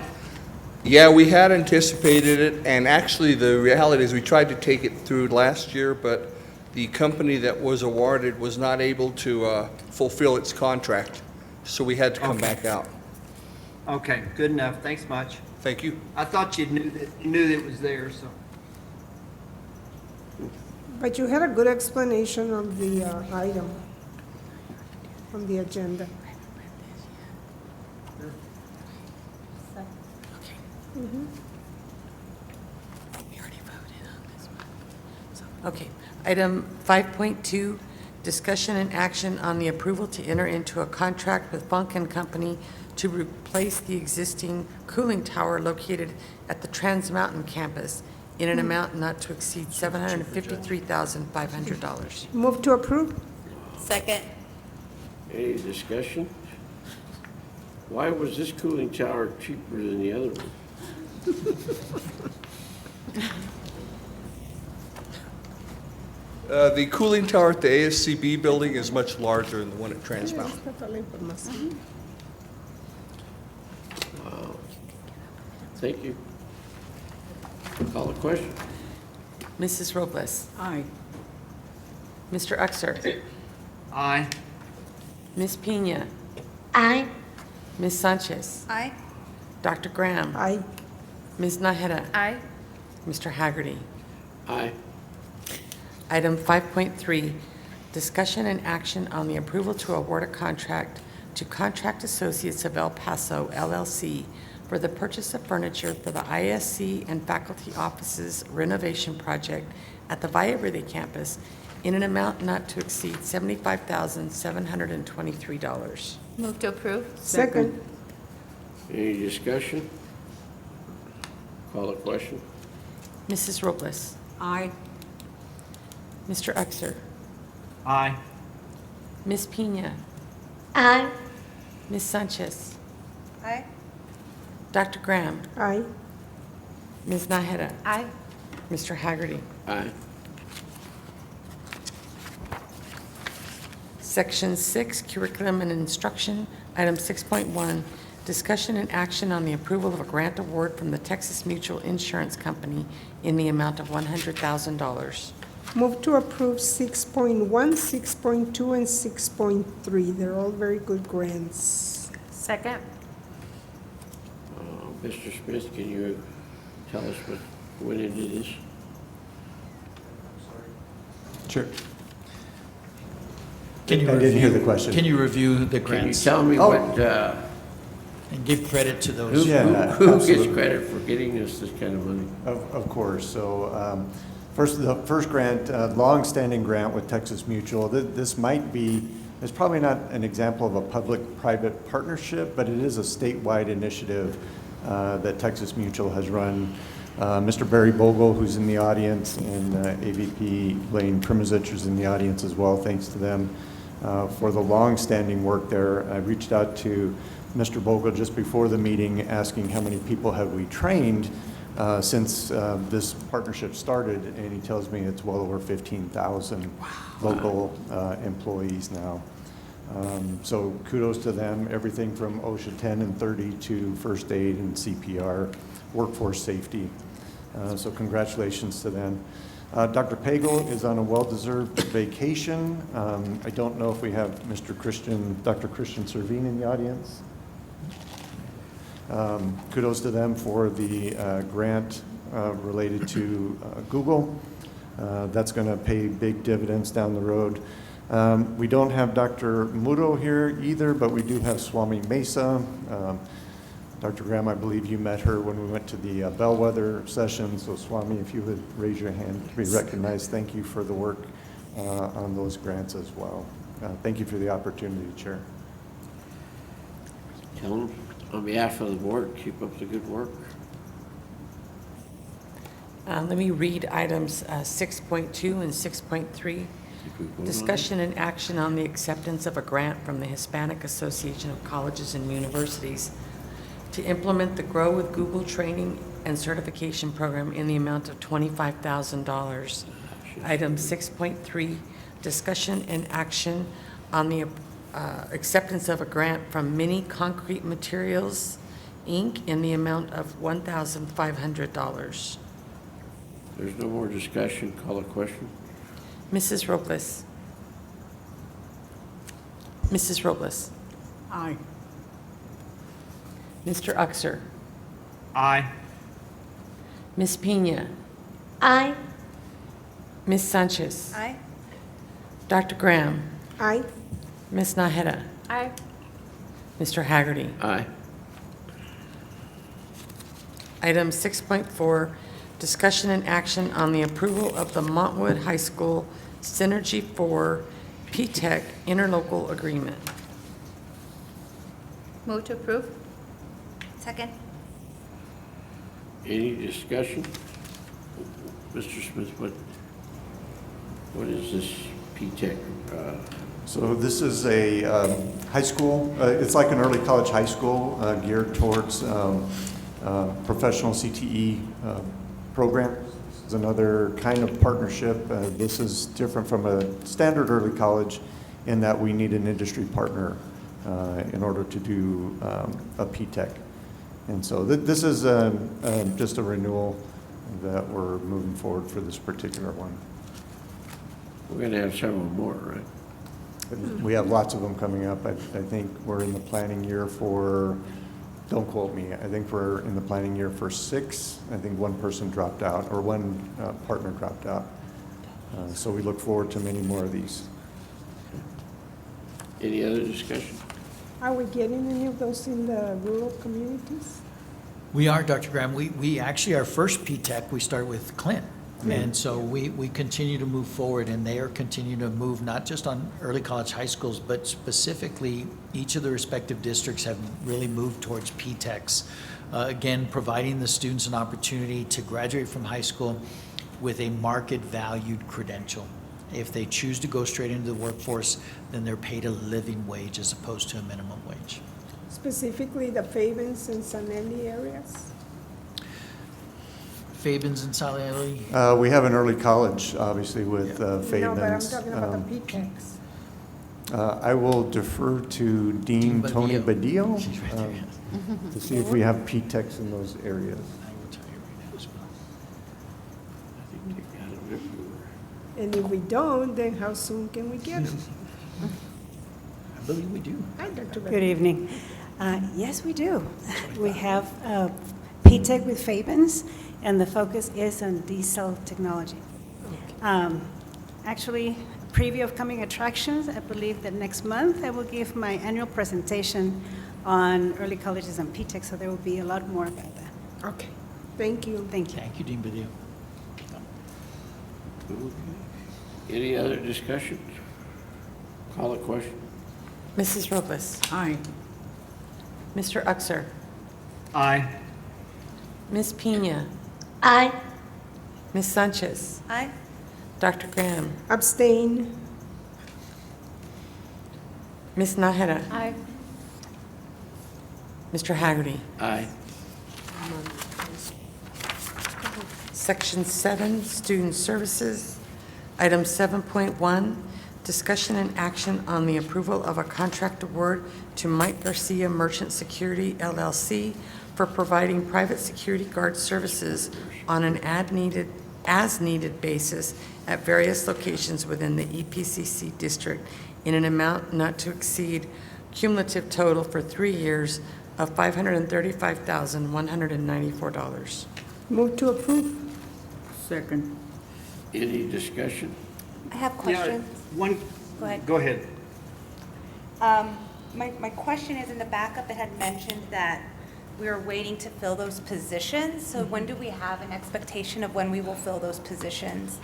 Yeah, we had anticipated it, and actually the reality is we tried to take it through last year, but the company that was awarded was not able to fulfill its contract, so we had to come back out. Okay, good enough. Thanks much. Thank you. I thought you knew that it was there, so. But you had a good explanation of the item on the agenda. We already voted on this one. Okay, item 5.2, discussion and action on the approval to enter into a contract with Funk and Company to replace the existing cooling tower located at the Trans Mountain campus in an amount not to exceed $753,500. Move to approve? Second. Any discussion? Why was this cooling tower cheaper than the other one? The cooling tower at the ASCB building is much larger than the one at Trans Mountain. Thank you. Call the question. Mrs. Robles. Aye. Mr. Uxer. Aye. Ms. Pena. Aye. Ms. Sanchez. Aye. Dr. Graham. Aye. Ms. Naheda. Aye. Mr. Haggerty. Aye. Item 5.3, discussion and action on the approval to award a contract to Contract Associates of El Paso LLC for the purchase of furniture for the ISC and faculty offices renovation project at the Valle Verde campus in an amount not to exceed $75,723. Move to approve. Second? Any discussion? Call the question. Mrs. Robles. Aye. Mr. Uxer. Aye. Ms. Pena. Aye. Ms. Sanchez. Aye. Dr. Graham. Aye. Ms. Naheda. Aye. Mr. Haggerty. Aye. Section 6, Curriculum and Instruction, Item 6.1, discussion and action on the approval of a grant award from the Texas Mutual Insurance Company in the amount of $100,000. Move to approve 6.1, 6.2, and 6.3. They're all very good grants. Second. Mr. Smith, can you tell us what went into this? Sure. I didn't hear the question. Can you review the Can you grants? tell me Oh. what, And give credit to who those. Yeah, who gets absolutely. credit for getting us this kind of money? Of course. So the first grant, long-standing grant with Texas Mutual. This might be, it's probably not an example of a public-private partnership, but it is a statewide initiative that Texas Mutual has run. Mr. Barry Bogle, who's in the audience, and AVP Lane Primazich, who's in the audience as well, thanks to them for the long-standing work there. I reached out to Mr. Bogle just before the meeting asking how many people have we trained since this partnership started, and he tells me it's well over 15,000 local employees now. So kudos to them, everything from OSHA 10 and 30 to first aid and CPR, workforce safety. So congratulations to them. Dr. Pagel is on a well-deserved vacation. I don't know if we have Dr. Christian Servine in the audience. Kudos to them for the grant related to Google. That's going to pay big dividends down the road. We don't have Dr. Muro here either, but we do have Swami Mesa. Dr. Graham, I believe you met her when we went to the Bellwether session. So Swami, if you would raise your hand to be recognized, thank you for the work on those grants as well. Thank you for the opportunity, Chair. Tell them, on behalf of the board, keep up the good work. Let me read items 6.2 and 6.3. Discussion and action on the acceptance of a grant from the Hispanic Association of Colleges and Universities to implement the Grow with Google training and certification program in the amount of $25,000. Item 6.3, discussion and action on the acceptance of a grant from Mini Concrete Materials, Inc. in the amount of $1,500. There's no more discussion. Call a question. Mrs. Robles. Mrs. Robles. Aye. Mr. Uxer. Aye. Ms. Pena. Aye. Ms. Sanchez. Aye. Dr. Graham. Aye. Ms. Naheda. Aye. Mr. Haggerty. Aye. Item 6.4, discussion and action on the approval of the Montwood High School Synergy 4 P-TECH interlocal agreement. Move to approve? Second? Any discussion? Mr. Smith, what is this P-TECH? So this is a high school, it's like an early college high school geared towards professional CTE program. It's another kind of partnership. This is different from a standard early college in that we need an industry partner in order to do a P-TECH. And so this is just a renewal that we're moving forward for this particular one. We're going to have several more, right? We have lots of them coming up. I think we're in the planning year for, don't quote me, I think we're in the planning year for 6. I think one person dropped out, or one partner dropped out. So we look forward to many more of these. Any other discussion? Are we getting any of those in the rural communities? We are, Dr. Graham. We actually, our first P-TECH, we started with Clint. And so we continue to move forward, and they are continuing to move not just on early college high schools, but specifically each of the respective districts have really moved towards P-TECHs. Again, providing the students an opportunity to graduate from high school with a market-valued credential. If they choose to go straight into the workforce, then they're paid a living wage as opposed to a minimum wage. Specifically the Fabens and Sanelli areas? Fabens and Salieri? We have an early college, obviously, with Fabens. No, but I'm talking about the P-TECHs. I will defer to Dean Tony Badillo She's right there, yes. to see if we have P-TECHs in those areas. I will tell you right now as well. I think they got it everywhere. And if we don't, then how soon can we get them? I believe we do. Hi, Dr. Good evening. Yes, we do. We have P-TECH with Fabens, and the focus is on diesel technology. Actually, preview of coming attractions, I believe that next month I will give my annual presentation on early colleges and P-TECH, so there will be a lot more about that. Okay, thank you. Thank you. Thank you, Dean Badillo. Okay. Any other discussion? Call a question. Mrs. Robles. Aye. Mr. Uxer. Aye. Ms. Pena. Aye. Ms. Sanchez. Aye. Dr. Graham. Abstain. Ms. Naheda. Aye. Mr. Haggerty. Aye. Section 7, Student Services. Item 7.1, discussion and action on the approval of a contract award to Mike Garcia Merchant Security, LLC, for providing private security guard services on an as-needed basis at various locations within the EPCC district in an amount not to exceed cumulative total for 3 years of $535,194. Move to approve. Second. Any discussion? I have questions. One, Go ahead. go ahead. My question is, in the backup, it had mentioned that we are waiting to fill those positions. So when do we have an expectation of when we will fill those positions?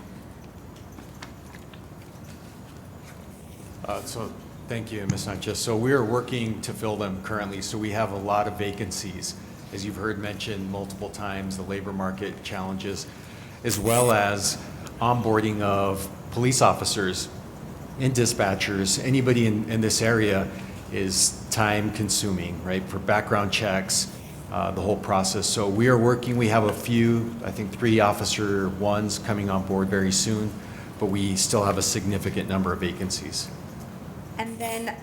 So thank you, Ms. Sanchez. So we are working to fill them currently. So we have a lot of vacancies. As you've heard mentioned multiple times, the labor market challenges, as well as onboarding of police officers and dispatchers. Anybody in this area is time consuming, right, for background checks, the whole process. So we are working, we have a few, I think 3 officer ones coming on board very soon, but we still have a significant number of vacancies. And then,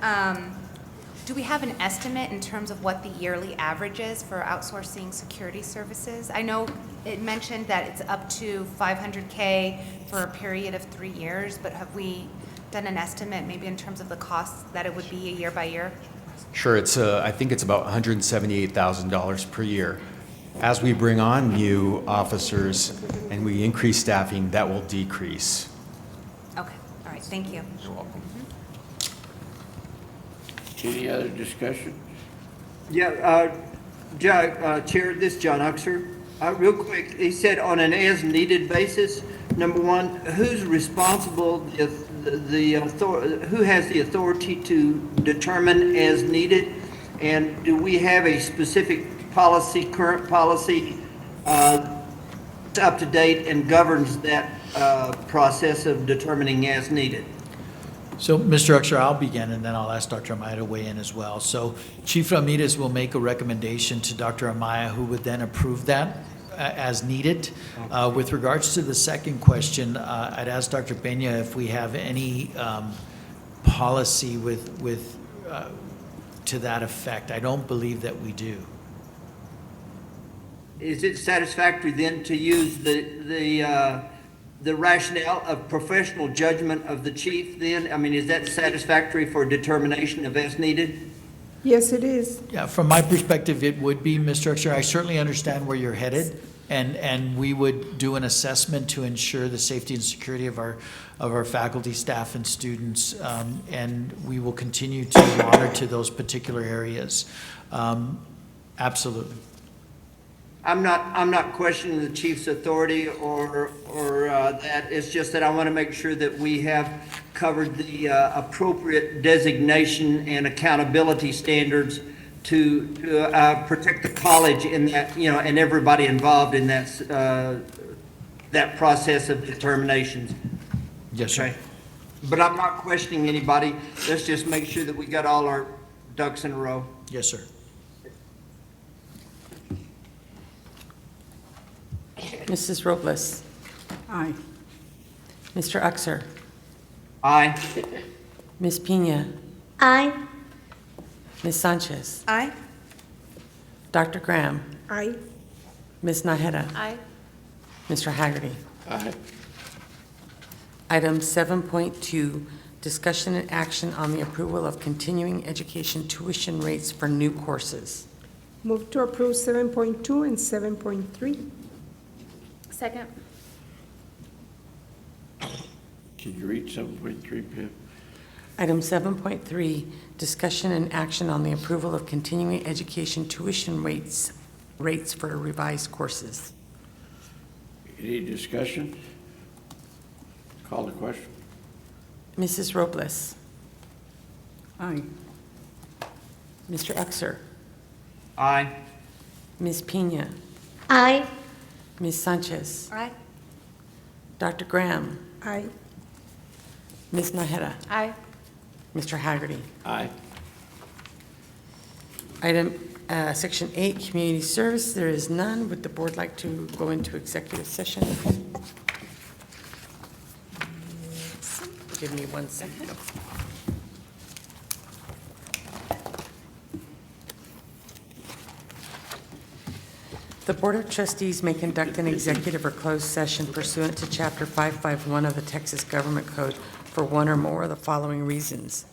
do we have an estimate in terms of what the yearly average is for outsourcing security services? I know it mentioned that it's up to $500K for a period of 3 years, but have we done an estimate maybe in terms of the costs that it would be year by year? Sure, it's I think it's about $178,000 per year. As we bring on new officers and we increase staffing, that will decrease. Okay, all right, thank you. You're welcome. Any other discussion? Yeah, Chair, this is John Uxer. Real quick, he said on an as-needed basis, number one, who's responsible, who has the authority to determine as needed? And do we have a specific policy, current policy, up to date and governs that process of determining as needed? So, Mr. Uxer, I'll begin, and then I'll ask Dr. Amaya to weigh in as well. So, Chief Ramirez will make a recommendation to Dr. Amaya, who would then approve that as needed. With regards to the second question, I'd ask Dr. Peña if we have any policy to that effect. I don't believe that we do. Is it satisfactory then to use the rationale of professional judgment of the chief then? I mean, is that satisfactory for determination of as needed? Yes, it is. Yeah, from my perspective, it would be, Mr. Uxer. I certainly understand where you're headed, and we would do an assessment to ensure the safety and security of our faculty, staff, and students, and we will continue to monitor those particular areas. Absolutely. I'm not questioning the chief's authority or that. It's just that I want to make sure that we have covered the appropriate designation and accountability standards to protect the college in that, and everybody involved in that process of determinations. Yes, sir. Okay. But I'm not questioning anybody. Let's just make sure that we got all our ducks in a row. Yes, sir. Mrs. Robles. Aye. Mr. Uxer. Aye. Ms. Peña. Aye. Ms. Sanchez. Aye. Dr. Graham. Aye. Ms. Naheda. Aye. Mr. Haggerty. Aye. Item 7.2, discussion and action on the approval of continuing education tuition rates for new courses. Move to approve 7.2 and 7.3. Second. Can you read 7.3, Pam? Item 7.3, discussion and action on the approval of continuing education tuition rates for revised courses. Any discussion? Call the question. Mrs. Robles. Aye. Mr. Uxer. Aye. Ms. Peña. Aye. Ms. Sanchez. Aye. Dr. Graham. Aye. Ms. Naheda. Aye. Mr. Haggerty. Aye. Item Section 8, Community Service, there is none. Would the board like to go into executive session? Give me 1 second. The Board of Trustees may conduct an executive or closed session pursuant to Chapter 551 of the Texas Government Code for one or more of the following reasons: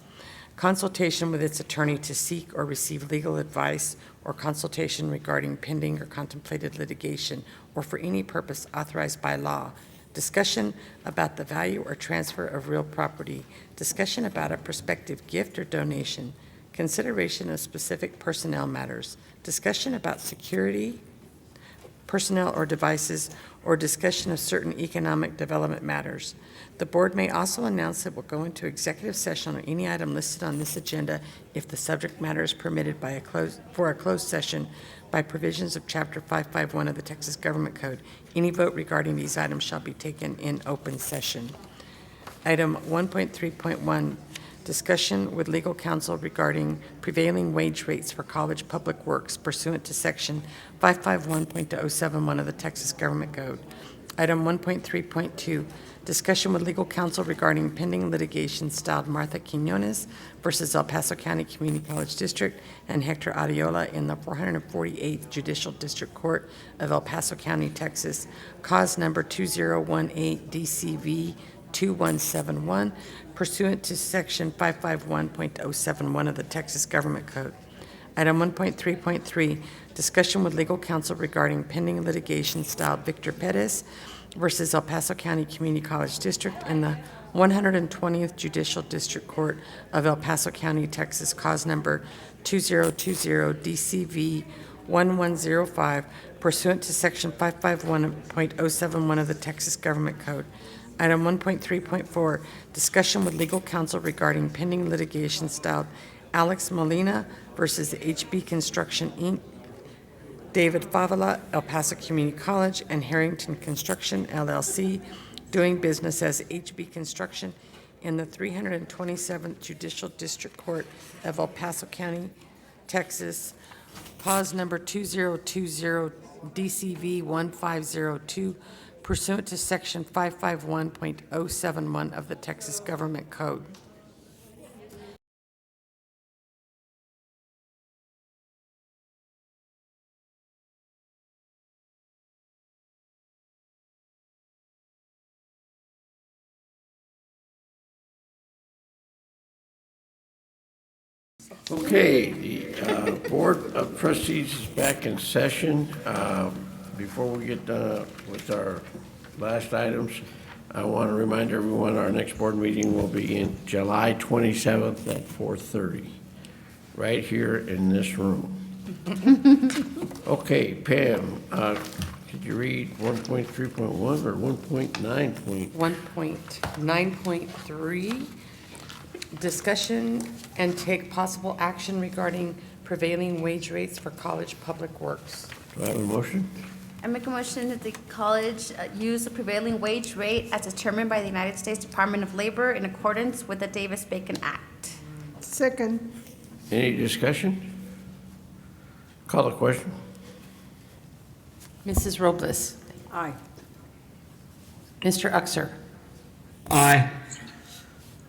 consultation with its attorney to seek or receive legal advice, or consultation regarding pending or contemplated litigation, or for any purpose authorized by law, discussion about the value or transfer of real property, discussion about a prospective gift or donation, consideration of specific personnel matters, discussion about security, personnel or devices, or discussion of certain economic development matters. The board may also announce it will go into executive session on any item listed on this agenda if the subject matter is permitted by for a closed session by provisions of Chapter 551 of the Texas Government Code. Any vote regarding these items shall be taken in open session. Item 1.3.1, discussion with legal counsel regarding prevailing wage rates for college public works pursuant to Section 551.071 of the Texas Government Code. Item 1.3.2, discussion with legal counsel regarding pending litigation styled Martha Quinones versus El Paso County Community College District and Hector Ariola in the 448th Judicial District Court of El Paso County, Texas, cause number 2018 DCV 2171, pursuant to Section 551.071 of the Texas Government Code. Item 1.3.3, discussion with legal counsel regarding pending litigation styled Victor Pettis versus El Paso County Community College District in the 120th Judicial District Court of El Paso County, Texas, cause number 2020 DCV 1105, pursuant to Section 551.071 of the Texas Government Code. Item 1.3.4, discussion with legal counsel regarding pending litigation styled Alex Molina versus HB Construction, Inc., David Favela, El Paso Community College, and Harrington Construction, LLC, doing business as HB Construction in the 327th Judicial District Court of El Paso County, Texas, cause number 2020 DCV 1502, pursuant to Section 551.071 of the Texas Government Code. Okay, the Board of Trustees is back in session. Before we get done with our last items, I want to remind everyone our next board meeting will be in July 27th at 4:30, right here in this room. Okay, Pam, could you read 1.3.1 or 1.9? 1.9.3, discussion and take possible action regarding prevailing wage rates for college public works. Do I have a motion? I make a motion that the college use the prevailing wage rate as determined by the United States Department of Labor in accordance with the Davis-Bacon Act. Second. Any discussion? Call the question. Mrs. Robles. Aye. Mr. Uxer. Aye.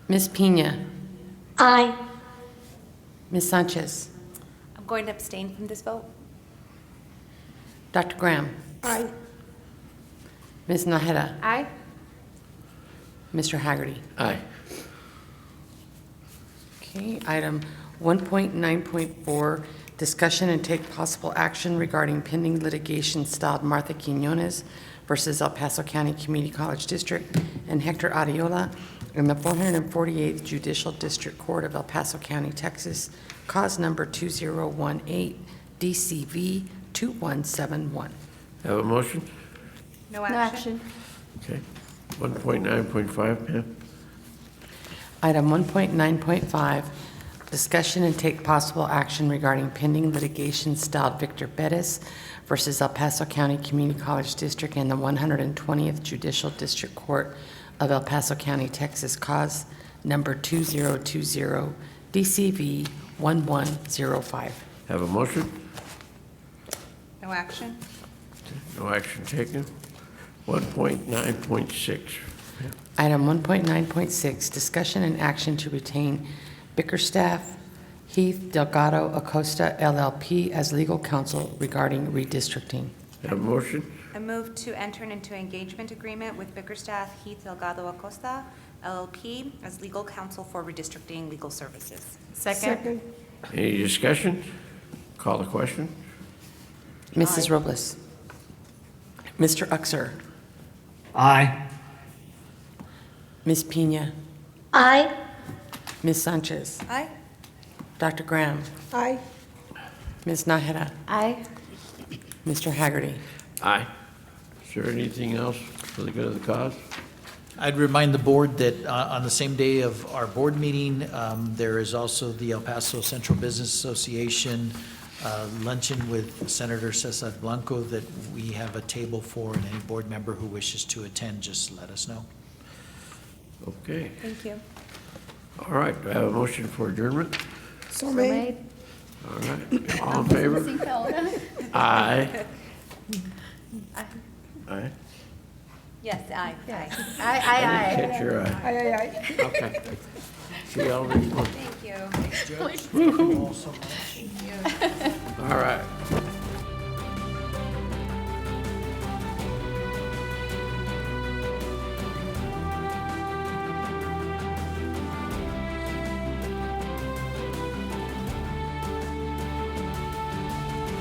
Ms. Pena. Aye. Ms. Sanchez. I'm going to abstain from this vote. Dr. Graham. Aye. Ms. Naheda. Aye. Mr. Haggerty. Aye. Okay, item 1.9.4, discussion and take possible action regarding pending litigation styled Martha Quinones versus El Paso County Community College District and Hector Ariola in the 448th Judicial District Court of El Paso County, Texas, cause number 2018 DCV 2171. Have a motion? No No action. action. Okay. 1.9.5, Pam? Item 1.9.5, discussion and take possible action regarding pending litigation styled Victor Bettis versus El Paso County Community College District and the 120th Judicial District Court of El Paso County, Texas, cause number 2020 DCV 1105. Have a motion? No action. No action taken. 1.9.6. Item 1.9.6, discussion and action to retain Bickerstaff, Heath, Delgado, Acosta, LLP as legal counsel regarding redistricting. Have a motion? I move to enter into engagement agreement with Bickerstaff, Heath, Delgado, Acosta, LLP as legal counsel for redistricting legal services. Second. Any discussion? Call the question. Mrs. Robles. Mr. Uxer. Aye. Ms. Pena. Aye. Ms. Sanchez. Aye. Dr. Graham. Aye. Ms. Naheda. Aye. Mr. Haggerty. Aye. Is there anything else for the good of the cause? I'd remind the board that on the same day of our board meeting, there is also the El Paso Central Business Association luncheon with Senator Cesar Blanco that we have a table for, and any board member who wishes to attend, just let us know. Okay. Thank you. All right. Do I have a motion for adjournment? So made. All right. All in favor? Aye. Aye. Yes, aye. Yes. Aye. Aye, aye, aye. Catch your eye. Aye, aye, aye. Okay. See y'all next month. Thank you. All right.